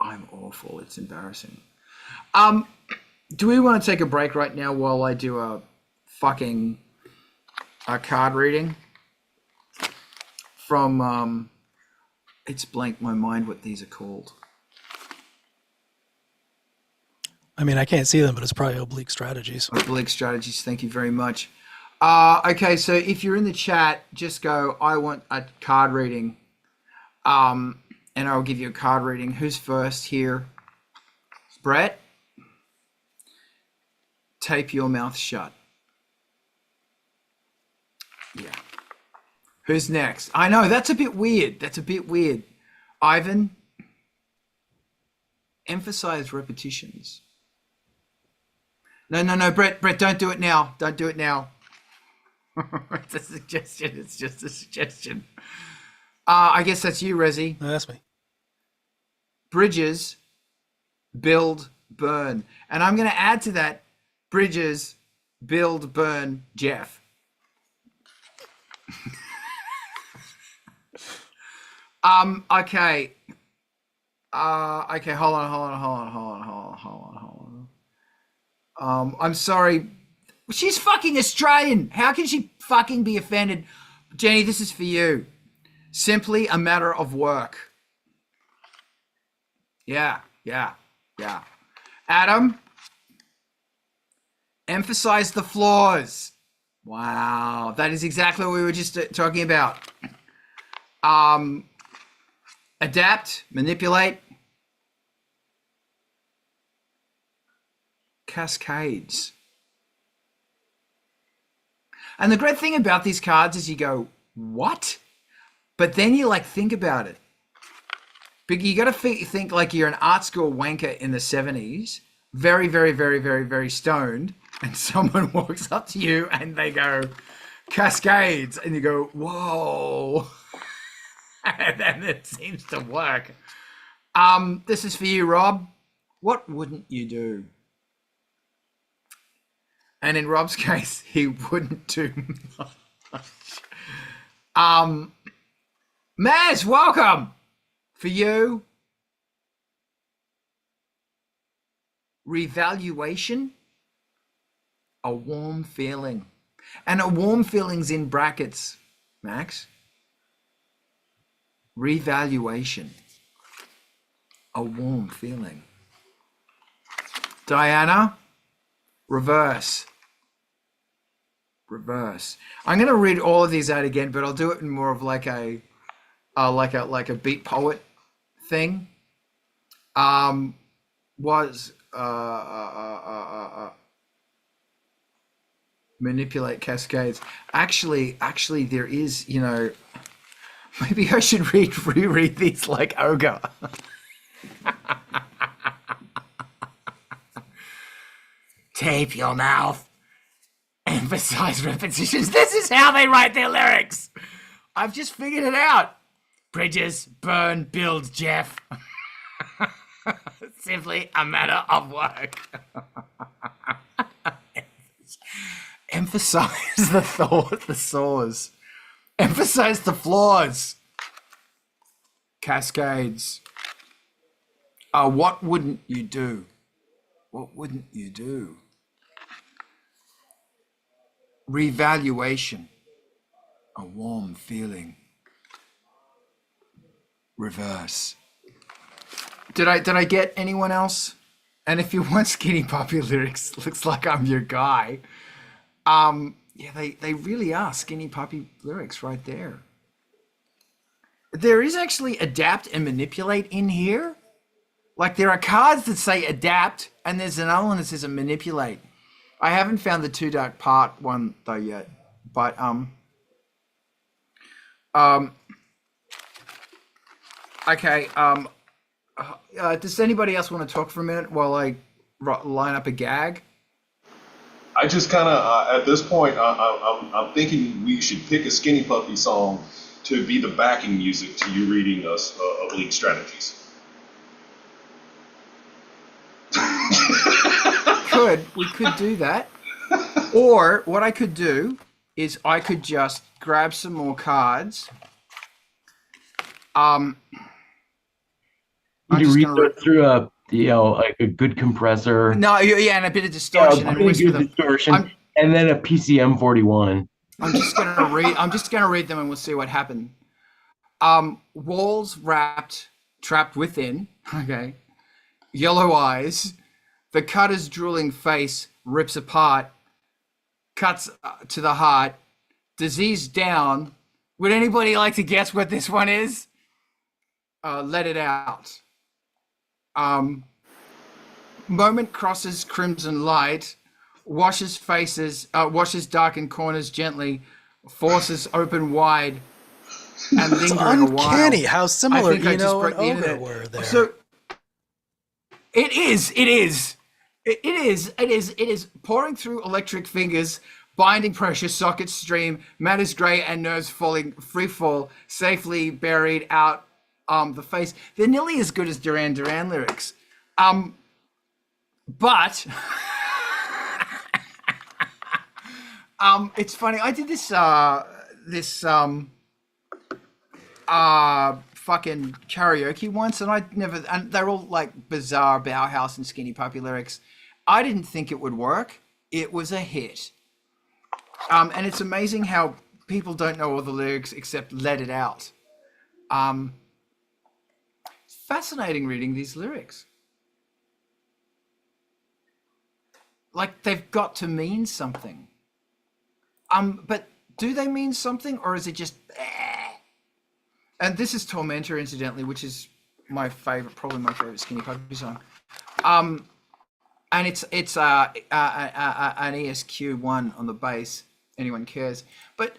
I'm awful. It's embarrassing. Do we want to take a break right now while I do a fucking card reading from it's blanked my mind what these are called. I mean, I can't see them, but it's probably Oblique Strategies. Oblique Strategies, thank you very much. Okay, so if you're in the chat, just go, I want a card reading. And I'll give you a card reading. Who's first here? Brett? Tape your mouth shut. Yeah. Who's next? I know, that's a bit weird. That's a bit weird. Ivan? Emphasize repetitions. No, Brett, don't do it now. Don't do it now. It's a suggestion. It's just a suggestion. I guess that's you, Rezi. No, that's me. Bridges, build, burn. And I'm going to add to that, Bridges, build, burn, Jeff. Okay. Okay, hold on. I'm sorry. She's fucking Australian. How can she fucking be offended? Jenny, this is for you. Simply a matter of work. Yeah. Adam, emphasize the flaws. Wow, that is exactly what we were just talking about. Adapt, manipulate. Cascades. And the great thing about these cards is you go, what? But then you like think about it. But you got to think like you're an art school wanker in the 70s, very, very, very, very, very stoned, and someone walks up to you and they go, cascades, and you go, whoa. And then it seems to work. This is for you, Rob. What wouldn't you do? And in Rob's case, he wouldn't do much. Maz, welcome. For you, revaluation, a warm feeling. And a warm feeling's in brackets, Max. Revaluation, a warm feeling. Diana, reverse. I'm going to read all of these out again, but I'll do it in more of like a beat poet thing. Manipulate cascades. Actually, there is, maybe I should reread these like Ogre. Tape your mouth. Emphasize repetitions. This is how they write their lyrics. I've just figured it out. Bridges, burn, build, Jeff. Simply a matter of work. Emphasize the saws. Emphasize the flaws. Cascades. What wouldn't you do? What wouldn't you do? Revaluation. A warm feeling. Reverse. Did I get anyone else? And if you want Skinny Puppy lyrics, looks like I'm your guy. Yeah, they really are Skinny Puppy lyrics right there. There is actually adapt and manipulate in here. Like there are cards that say adapt, and there's another one that says manipulate. I haven't found the Too Dark Part one though yet, but okay. Does anybody else want to talk for a minute while I line up a gag? I just kind of, at this point, I'm thinking we should pick a Skinny Puppy song to be the backing music to you reading us Oblique Strategies. We could do that. Or what I could do is I could just grab some more cards. Did I'm you just read gonna. through a like a good compressor? No, yeah, and a bit of You know, distortion and really whisper good them. distortion, I'm and then a PCM 41. I'm just gonna read. I'm just gonna read them, and we'll see what happened. Walls wrapped, trapped within. Okay. Yellow eyes. The cutter's drooling face rips apart. Cuts to the heart. Disease down. Would anybody like to guess what this one is? Let it out. Moment crosses crimson light. Washes darkened corners gently. Forces open wide and It's lingering a while. uncanny how I similar think I just Eno and broke the Ogre internet. were there. So it is. It is. It is. It is. It is pouring through electric fingers, binding pressure, sockets stream, matters grey and nerves falling, free fall, safely buried out the face. They're nearly as good as Duran Duran lyrics. But it's funny. I did this fucking karaoke once, and and they're all like bizarre Bauhaus and Skinny Puppy lyrics. I didn't think it would work. It was a hit. And it's amazing how people don't know all the lyrics except Let It Out. Fascinating reading these lyrics. Like they've got to mean something. But do they mean something, or is it just And this is Tormentor, incidentally, which is my favorite, probably my favorite Skinny Puppy song. And it's an ESQ1 on the bass. Anyone cares? But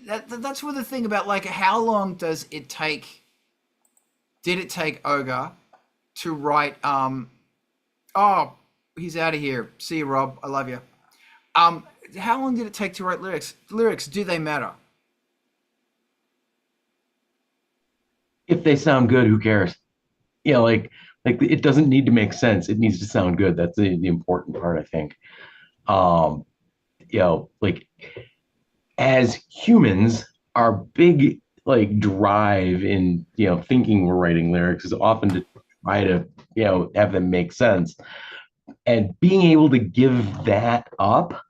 that's where the thing about like how long does it take? Did it take Ogre to write? Oh, he's out of here. See you, Rob. I love you. How long did it take to write lyrics? Lyrics, do they matter? If they sound good, who cares? You know, like it doesn't need to make sense. It needs to sound good. That's the important part, I think. You know, like as humans, our big like drive in thinking we're writing lyrics is often to try to have them make sense, and being able to give that up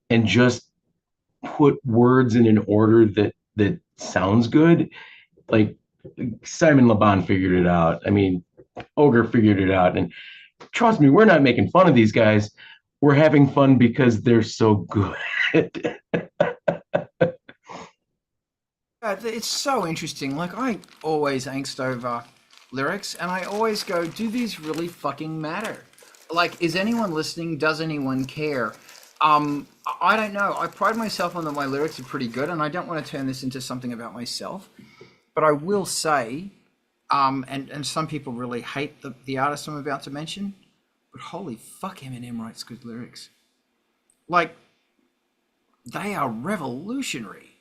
and just put words in an order that sounds good, like Simon LeBon figured it out. I mean, Ogre figured it out, and trust me, we're not making fun of these guys. We're having fun because they're so good. It's so interesting. Like I always angst over lyrics, and I always go, do these really fucking matter? Like, is anyone listening? Does anyone care? I don't know. I pride myself on that my lyrics are pretty good, and I don't want to turn this into something about myself. But I will say, and some people really hate the artist I'm about to mention, but holy fuck, Eminem writes good lyrics. Like, they are revolutionary.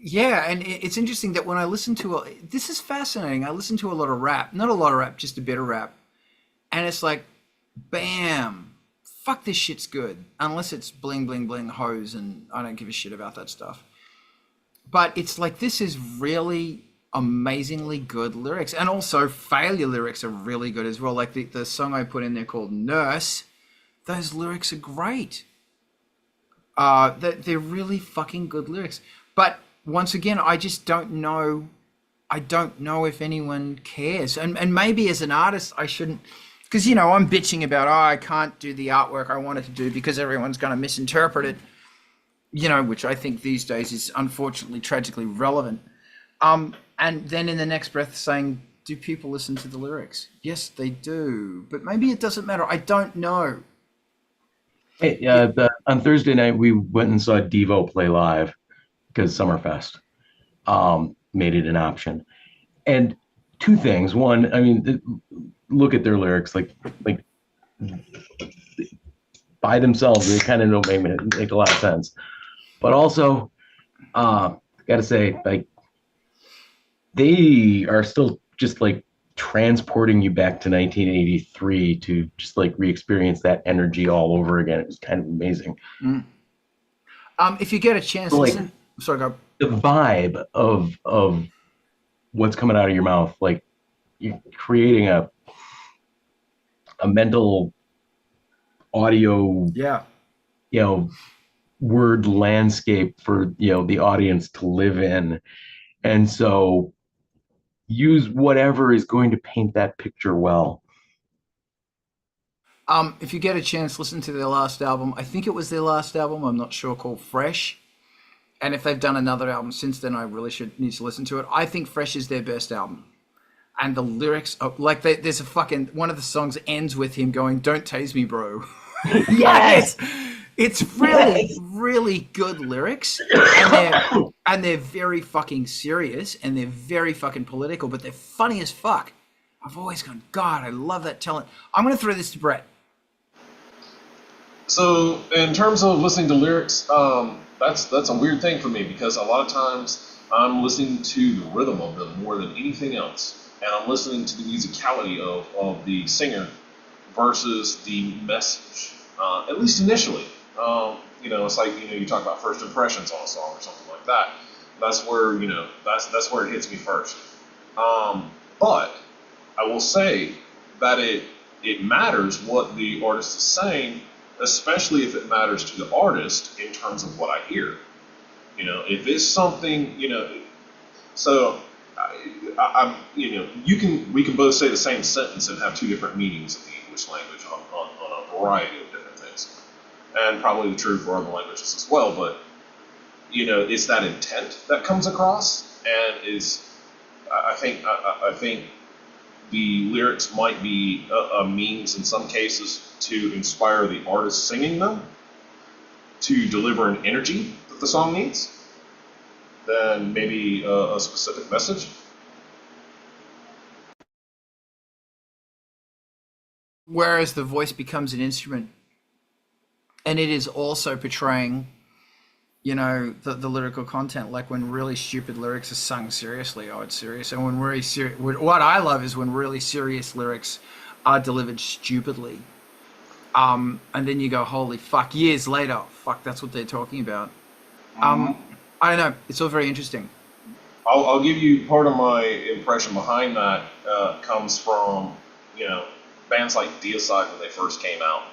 Yeah, and it's interesting that when I listen to this is fascinating. I listen to a lot of rap, not a lot of rap, just a bit of rap, and it's like, bam, fuck, this shit's good. Unless it's bling bling bling hose, and I don't give a shit about that stuff. But it's like, this is really amazingly good lyrics, and also failure lyrics are really good as well. Like the song I put in there called Nurse, those lyrics are great. They're really fucking good lyrics. But once again, I just don't know. I don't know if anyone cares. And maybe as an artist, I shouldn't, because, I'm bitching about, I can't do the artwork I wanted to do because everyone's going to misinterpret it, which I think these days is unfortunately tragically relevant. And then in the next breath saying, do people listen to the lyrics? Yes, they do. But maybe it doesn't matter. I don't know. Hey, on Thursday night, we went and saw Devo play live because Summerfest made it an option. And two things. One, I mean, look at their lyrics. Like by themselves, they kind of don't make a lot of sense. But also, got to say, like, they are still just like transporting you back to 1983 to just like re-experience that energy all over again. It was kind of amazing. If you get a chance, So, like, listen. Sorry, go. the vibe of what's coming out of your mouth, like you're creating a mental audio, Yeah. you know, word landscape for, the audience to live in. And so use whatever is going to paint that picture well. If you get a chance, listen to their last album. I think it was their last album. I'm not sure, called Fresh. And if they've done another album since then, I really need to listen to it. I think Fresh is their best album. And the lyrics, like, there's a fucking, one of the songs ends with him going, "Don't tase me, bro." Yes. It's really, really good lyrics. And they're very fucking serious, and they're very fucking political, but they're funny as fuck. I've always gone, God, I love that talent. I'm going to throw this to Brett. So, in terms of listening to lyrics, that's a weird thing for me because a lot of times I'm listening to the rhythm of them more than anything else, and I'm listening to the musicality of the singer versus the message. At least initially, it's like you talk about first impressions on a song or something like that. That's where that's where it hits me first. But I will say that it matters what the artist is saying, especially if it matters to the artist in terms of what I hear. If it's something, so we can both say the same sentence and have two different meanings in the English language on a variety of different things, and probably true for other languages as well. But it's that intent that comes across, and I think the lyrics might be a means in some cases to inspire the artist singing them to deliver an energy that the song needs than maybe a specific message. Whereas the voice becomes an instrument, and it is also portraying, the lyrical content. Like when really stupid lyrics are sung seriously, oh, it's serious. And when really serious, what I love is when really serious lyrics are delivered stupidly. And then you go, holy fuck, years later, fuck, that's what they're talking about. I don't know. It's all very interesting. I'll give you part of my impression behind that comes from, bands like Deicide when they first came out,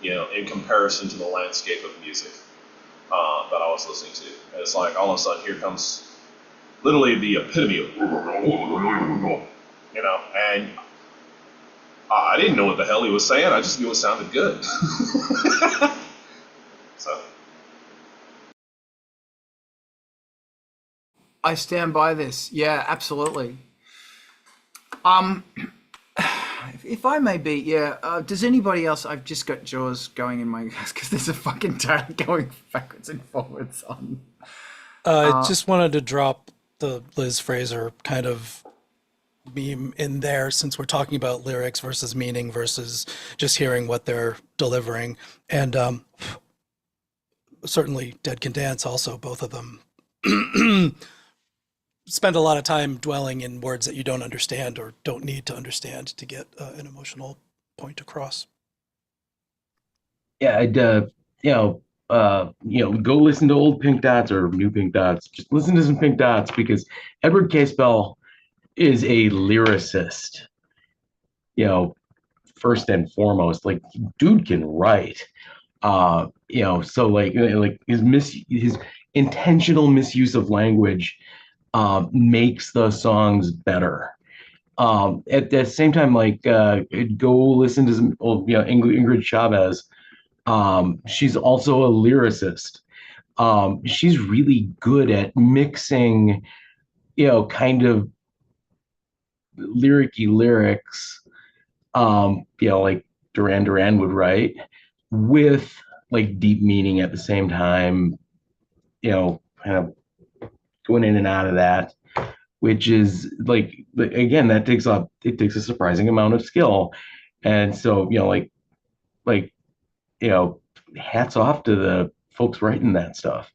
in comparison to the landscape of music that I was listening to. And it's like all of a sudden here comes literally the epitome of, and I didn't know what the hell he was saying. I just knew it sounded good. So. I stand by this. Yeah, absolutely. If I may be, does anybody else? I've just got jaws going in my ass because there's a fucking tag going backwards and forwards on. I just wanted to drop the Liz Fraser kind of meme in there since we're talking about lyrics versus meaning versus just hearing what they're delivering. And certainly Dead Can Dance also, both of them spend a lot of time dwelling in words that you don't understand or don't need to understand to get an emotional point across. Yeah, I'd go listen to old Pink Dots or new Pink Dots. Just listen to some Pink Dots because Edward K. Spell is a lyricist. First and foremost, like dude can write. So like his intentional misuse of language makes the songs better. At the same time, like go listen to some old, Ingrid Chavez. She's also a lyricist. She's really good at mixing, kind of lyric-y lyrics, like Duran Duran would write, with like deep meaning at the same time, kind of going in and out of that, which is like, again, that takes a surprising amount of skill. And so, hats off to the folks writing that stuff.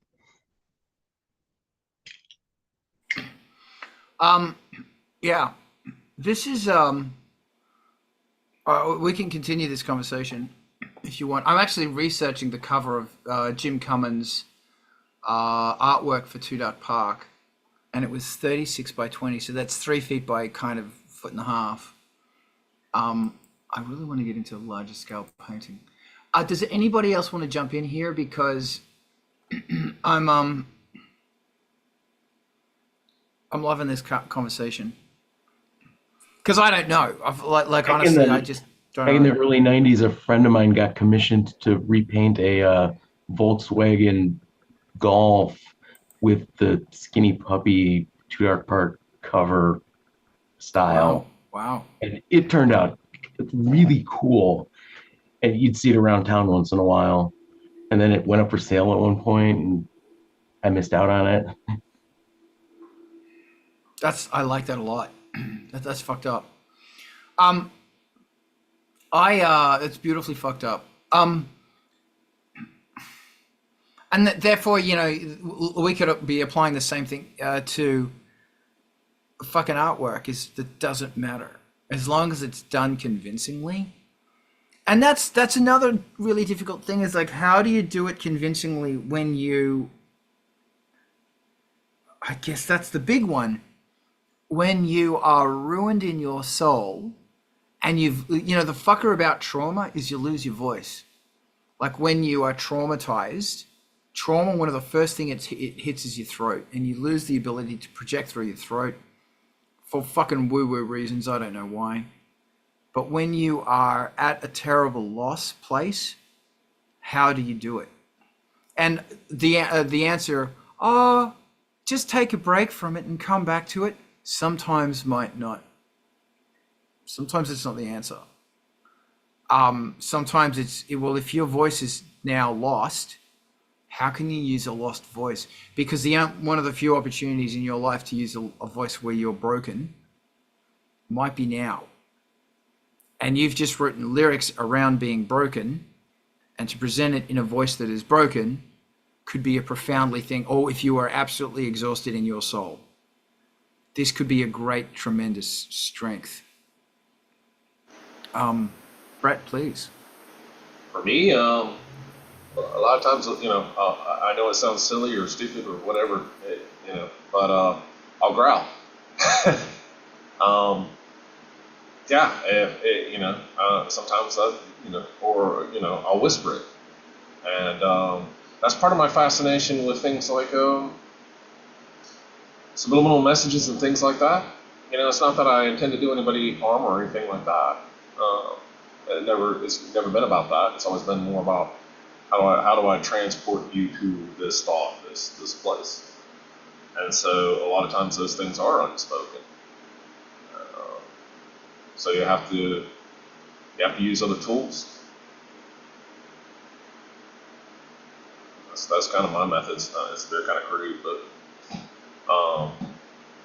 Yeah, this is we can continue this conversation if you want. I'm actually researching the cover of Jim Cummins' artwork for 2 Dart Park, and it was 36 by 20, so that's 3 feet by kind of 1.5 feet. I really want to get into larger scale painting. Does anybody else want to jump in here? Because I'm loving this conversation. Because I don't know. Honestly, I just don't Back in the know. early 90s, a friend of mine got commissioned to repaint a Volkswagen Golf with the Skinny Puppy Too Dark Park cover style. Wow. And it turned out really cool. And you'd see it around town once in a while. And then it went up for sale at one point, and I missed out on it. I like that a lot. That's fucked up. It's beautifully fucked up. And therefore, we could be applying the same thing to fucking artwork. That doesn't matter as long as it's done convincingly. And that's another really difficult thing. Is like, how do you do it convincingly when you? I guess that's the big one. When you are ruined in your soul, and the fucker about trauma is you lose your voice. Like when you are traumatized, trauma, one of the first things it hits is your throat, and you lose the ability to project through your throat for fucking woo-woo reasons. I don't know why. But when you are at a terrible loss place, how do you do it? And the answer, just take a break from it and come back to it, sometimes might not. Sometimes it's not the answer. Sometimes if your voice is now lost, how can you use a lost voice? Because one of the few opportunities in your life to use a voice where you're broken might be now. And you've just written lyrics around being broken, and to present it in a voice that is broken could be a profoundly thing. Or if you are absolutely exhausted in your soul, this could be a great, tremendous strength. Brett, please. For me, a lot of times, I know it sounds silly or stupid or whatever, but I'll growl. Sometimes I'll whisper it, and that's part of my fascination with things like subliminal messages and things like that. It's not that I intend to do anybody harm or anything like that. It's never been about that. It's always been more about how do I transport you to this thought, this place. And so a lot of times those things are unspoken. So you have to use other tools. That's kind of my methods. They're kind of crude, but I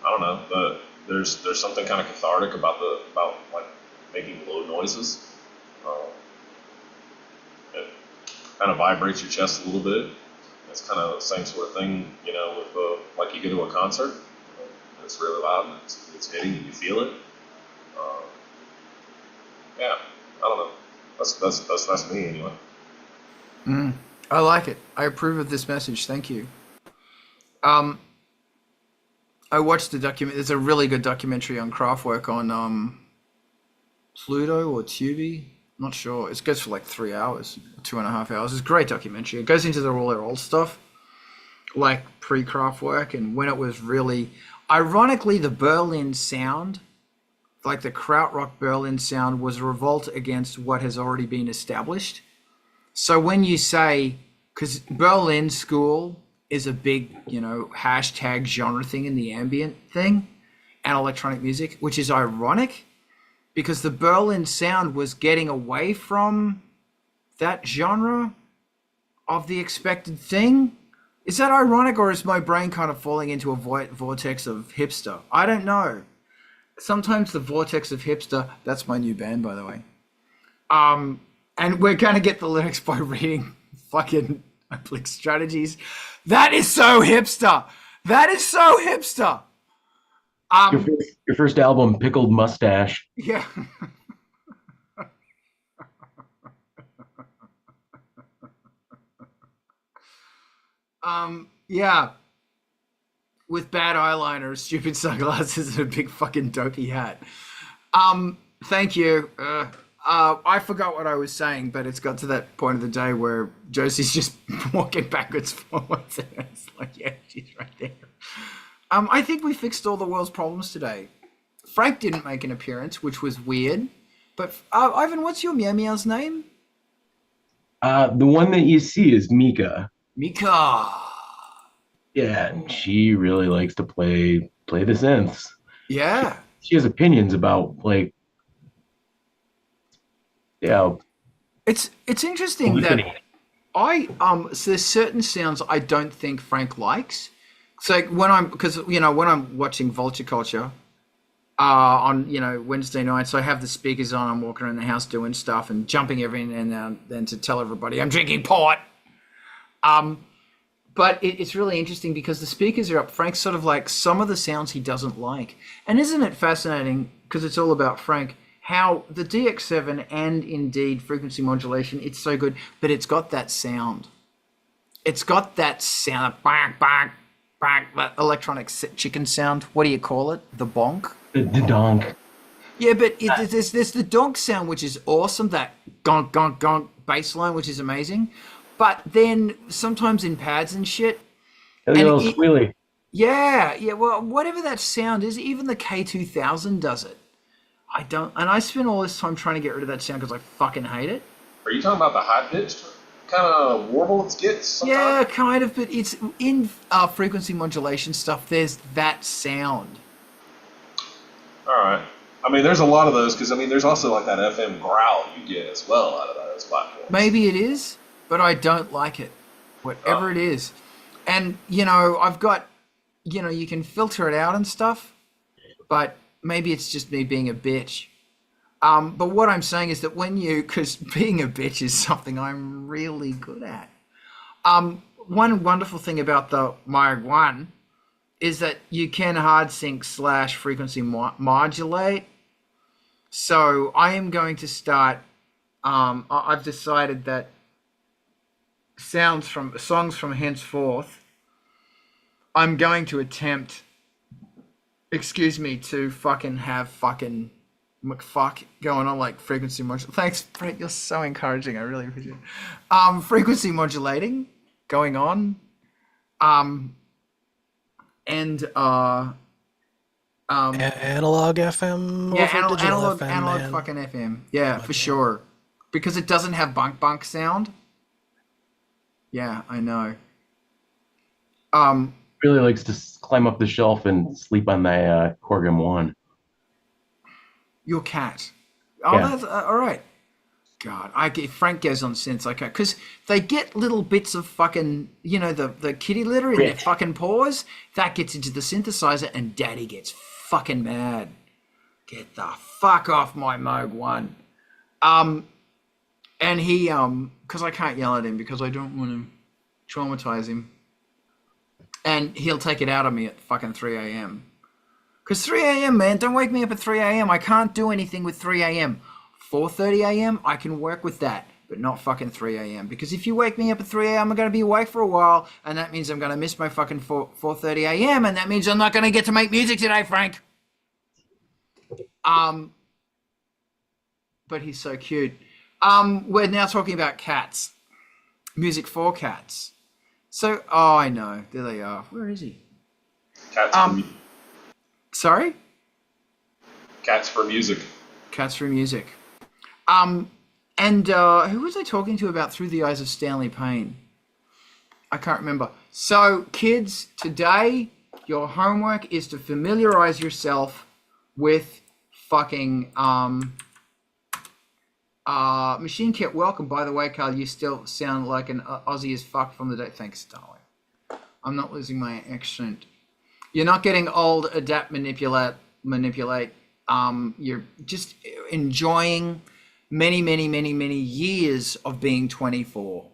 don't know. But there's something kind of cathartic about like making low noises. It kind of vibrates your chest a little bit. It's kind of the same sort of thing, with like you go to a concert, and it's really loud and it's hitting and you feel it. I don't know. That's me anyway. I like it. I approve of this message. Thank you. I watched the document. There's a really good documentary on Kraftwerk on Pluto or Tubi. Not sure. It goes for like 3 hours, 2.5 hours. It's a great documentary. It goes into all their old stuff, like pre-Kraftwerk, and when it was really, ironically, the Berlin sound, like the krautrock Berlin sound, was a revolt against what has already been established. So when you say, because Berlin school is a big, hashtag genre thing in the ambient thing and electronic music, which is ironic because the Berlin sound was getting away from that genre of the expected thing. Is that ironic, or is my brain kind of falling into a vortex of hipster? I don't know. Sometimes the vortex of hipster, that's my new band, by the way. And we're going to get the lyrics by reading fucking Oblique Strategies. That is so hipster. That is so hipster. Your first album, Pickled Mustache. Yeah. Yeah. With bad eyeliner, stupid sunglasses, and a big fucking dopey hat. Thank you. I forgot what I was saying, but it's got to that point of the day where Josie's just walking backwards, forwards, and it's like, yeah, she's right there. I think we fixed all the world's problems today. Frank didn't make an appearance, which was weird. But Ivan, what's your Meow Meow's name? The one that you see is Mika. Mika. Yeah, she really likes to play the synths. Yeah. She has opinions about like, yeah. It's interesting that so there's certain sounds I don't think Frank likes. So when I'm watching Vulture Culture on Wednesday nights, I have the speakers on. I'm walking around the house doing stuff and jumping every now and then to tell everybody I'm drinking port. But it's really interesting because the speakers are up. Frank's sort of like some of the sounds he doesn't like, and isn't it fascinating because it's all about Frank? How the DX7 and indeed frequency modulation, it's so good, but it's got that sound. It's got that sound, bark, bark, bark, that electronic chicken sound. What do you call it? The bonk? The donk. Yeah, but there's the donk sound, which is awesome, that gonk, gonk, gonk bass line, which is amazing. But then sometimes in pads and shit. A little squealy. Yeah, well, whatever that sound is, even the K2000 does it. I spend all this time trying to get rid of that sound because I fucking hate it. Are you talking about the high pitched kind of warble it gets sometimes? Yeah, kind of, but it's in frequency modulation stuff. There's that sound. All right. I mean, there's a lot of those because there's also like that FM growl you get as well out of those platforms. Maybe it is, but I don't like it. Whatever it is, and I've got, you can filter it out and stuff, but maybe it's just me being a bitch. But what I'm saying is that because being a bitch is something I'm really good at. One wonderful thing about the Mark 1 is that you can hard sync / frequency modulate. So I am going to start, I've decided that songs from henceforth, I'm going to attempt, to fucking have fucking McFuck going on like frequency modulation. Thanks, Brett. You're so encouraging. I really appreciate it. Frequency modulating going on. Analog FM. Yeah, over digital analog FM, fucking FM. Yeah, for sure. Because it doesn't have bunk sound. Yeah, I know. Really likes to climb up the shelf and sleep on the Corgam 1. Your cat. Oh, Yeah. that's all right. God, Frank goes on synths like that because they get little bits of fucking, the kitty litter in their fucking paws. That gets into the synthesizer and Daddy gets fucking mad. Get the fuck off my Moog 1. And he, because I can't yell at him because I don't want to traumatize him. And he'll take it out of me at fucking 3 a.m. Because 3 a.m., man, don't wake me up at 3 a.m. I can't do anything with 3 a.m. 4:30 a.m., I can work with that, but not fucking 3 a.m. Because if you wake me up at 3 a.m., I'm going to be awake for a while, and that means I'm going to miss my fucking 4:30 a.m., and that means I'm not going to get to make music today, Frank. But he's so cute. We're now talking about cats. Music for cats. So, I know. There they are. Where is he? Cats for music. Sorry? Cats for music. Cats for music. Who was I talking to about Through the Eyes of Stanley Payne? I can't remember. So, kids, today, your homework is to familiarize yourself with fucking, Machine Kit. Welcome, by the way, Karl. You still sound like an Aussie as fuck from the day. Thanks, darling. I'm not losing my accent. You're not getting old, adapt, manipulate. You're just enjoying many, many, many, many years of being 24.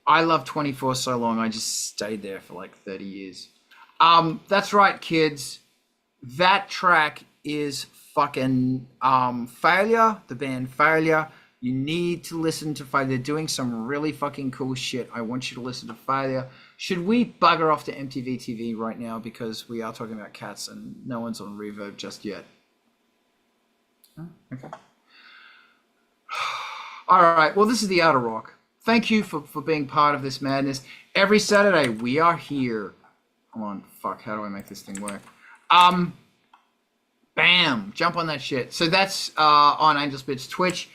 I love 24 so long, I just stayed there for like 30 years. That's right, kids. That track is fucking Failure, the band Failure. You need to listen to Failure. They're doing some really fucking cool shit. I want you to listen to Failure. Should we bugger off to MTV TV right now because we are talking about cats and no one's on Reverb just yet? Okay. All right. Well, this is the Outer Rock. Thank you for being part of this madness. Every Saturday we are here. Come on, fuck. How do I make this thing work? Bam! Jump on that shit. So that's on Angelspit's Twitch,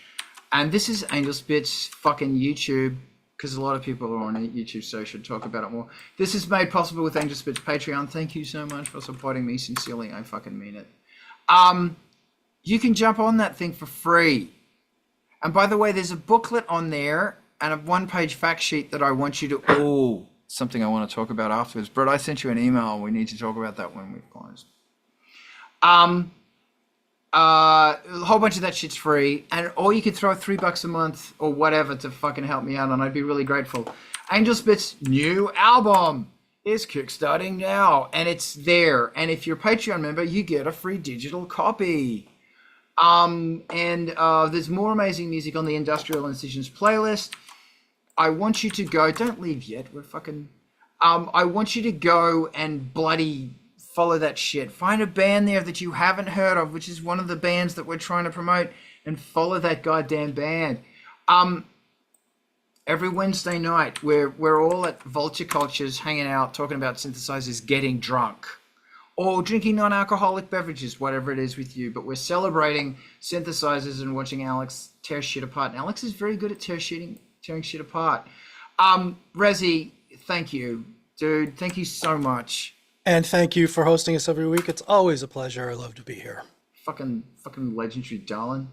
and this is Angelspit's fucking YouTube, because a lot of people are on YouTube, so I should talk about it more. This is made possible with Angelspit's Patreon. Thank you so much for supporting me. Sincerely, I fucking mean it. You can jump on that thing for free. And by the way, there's a booklet on there and a one-page fact sheet that I want you to... Oh, something I want to talk about afterwards. Brett, I sent you an email. We need to talk about that when we've closed. A whole bunch of that shit's free, and or you could throw $3 a month or whatever to fucking help me out, and I'd be really grateful. Angelspit's new album is kickstarting now, and it's there. And if you're a Patreon member, you get a free digital copy. There's more amazing music on the Industrial Incisions playlist. I want you to go. Don't leave yet. We're fucking. I want you to go and bloody follow that shit. Find a band there that you haven't heard of, which is one of the bands that we're trying to promote, and follow that goddamn band. Every Wednesday night, we're all at Vulture Cultures, hanging out, talking about synthesizers, getting drunk, or drinking non-alcoholic beverages, whatever it is with you. But we're celebrating synthesizers and watching Alex tear shit apart. And Alex is very good at tearing shit apart. Razi, thank you, dude. Thank you so much. And thank you for hosting us every week. It's always a pleasure. I love to be here. Fucking legendary, darling.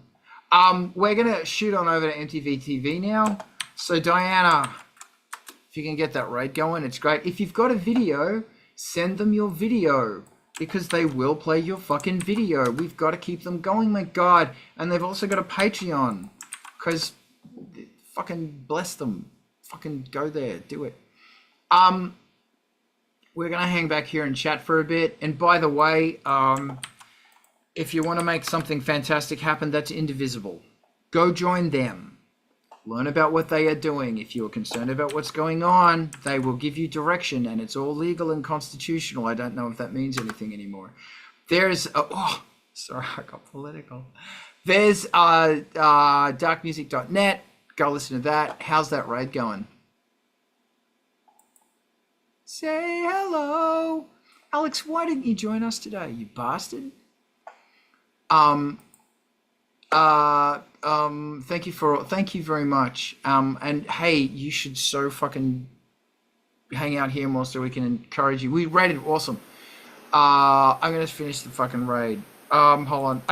We're gonna shoot on over to MTV TV now. So Diana, if you can get that raid going, it's great. If you've got a video, send them your video, because they will play your fucking video. We've got to keep them going, my God. And they've also got a Patreon, because fucking bless them. Fucking go there, do it. We're going to hang back here and chat for a bit. And by the way, if you want to make something fantastic happen, that's Indivisible. Go join them. Learn about what they are doing. If you're concerned about what's going on, they will give you direction, and it's all legal and constitutional. I don't know if that means anything anymore. There's... sorry, I got political. There's darkmusic.net. Go listen to that. How's that raid going? Say hello. Alex, why didn't you join us today, you bastard? Thank you very much. And hey, you should so fucking hang out here more so we can encourage you. We raided awesome. I'm gonna finish the fucking raid. Hold on. Okay.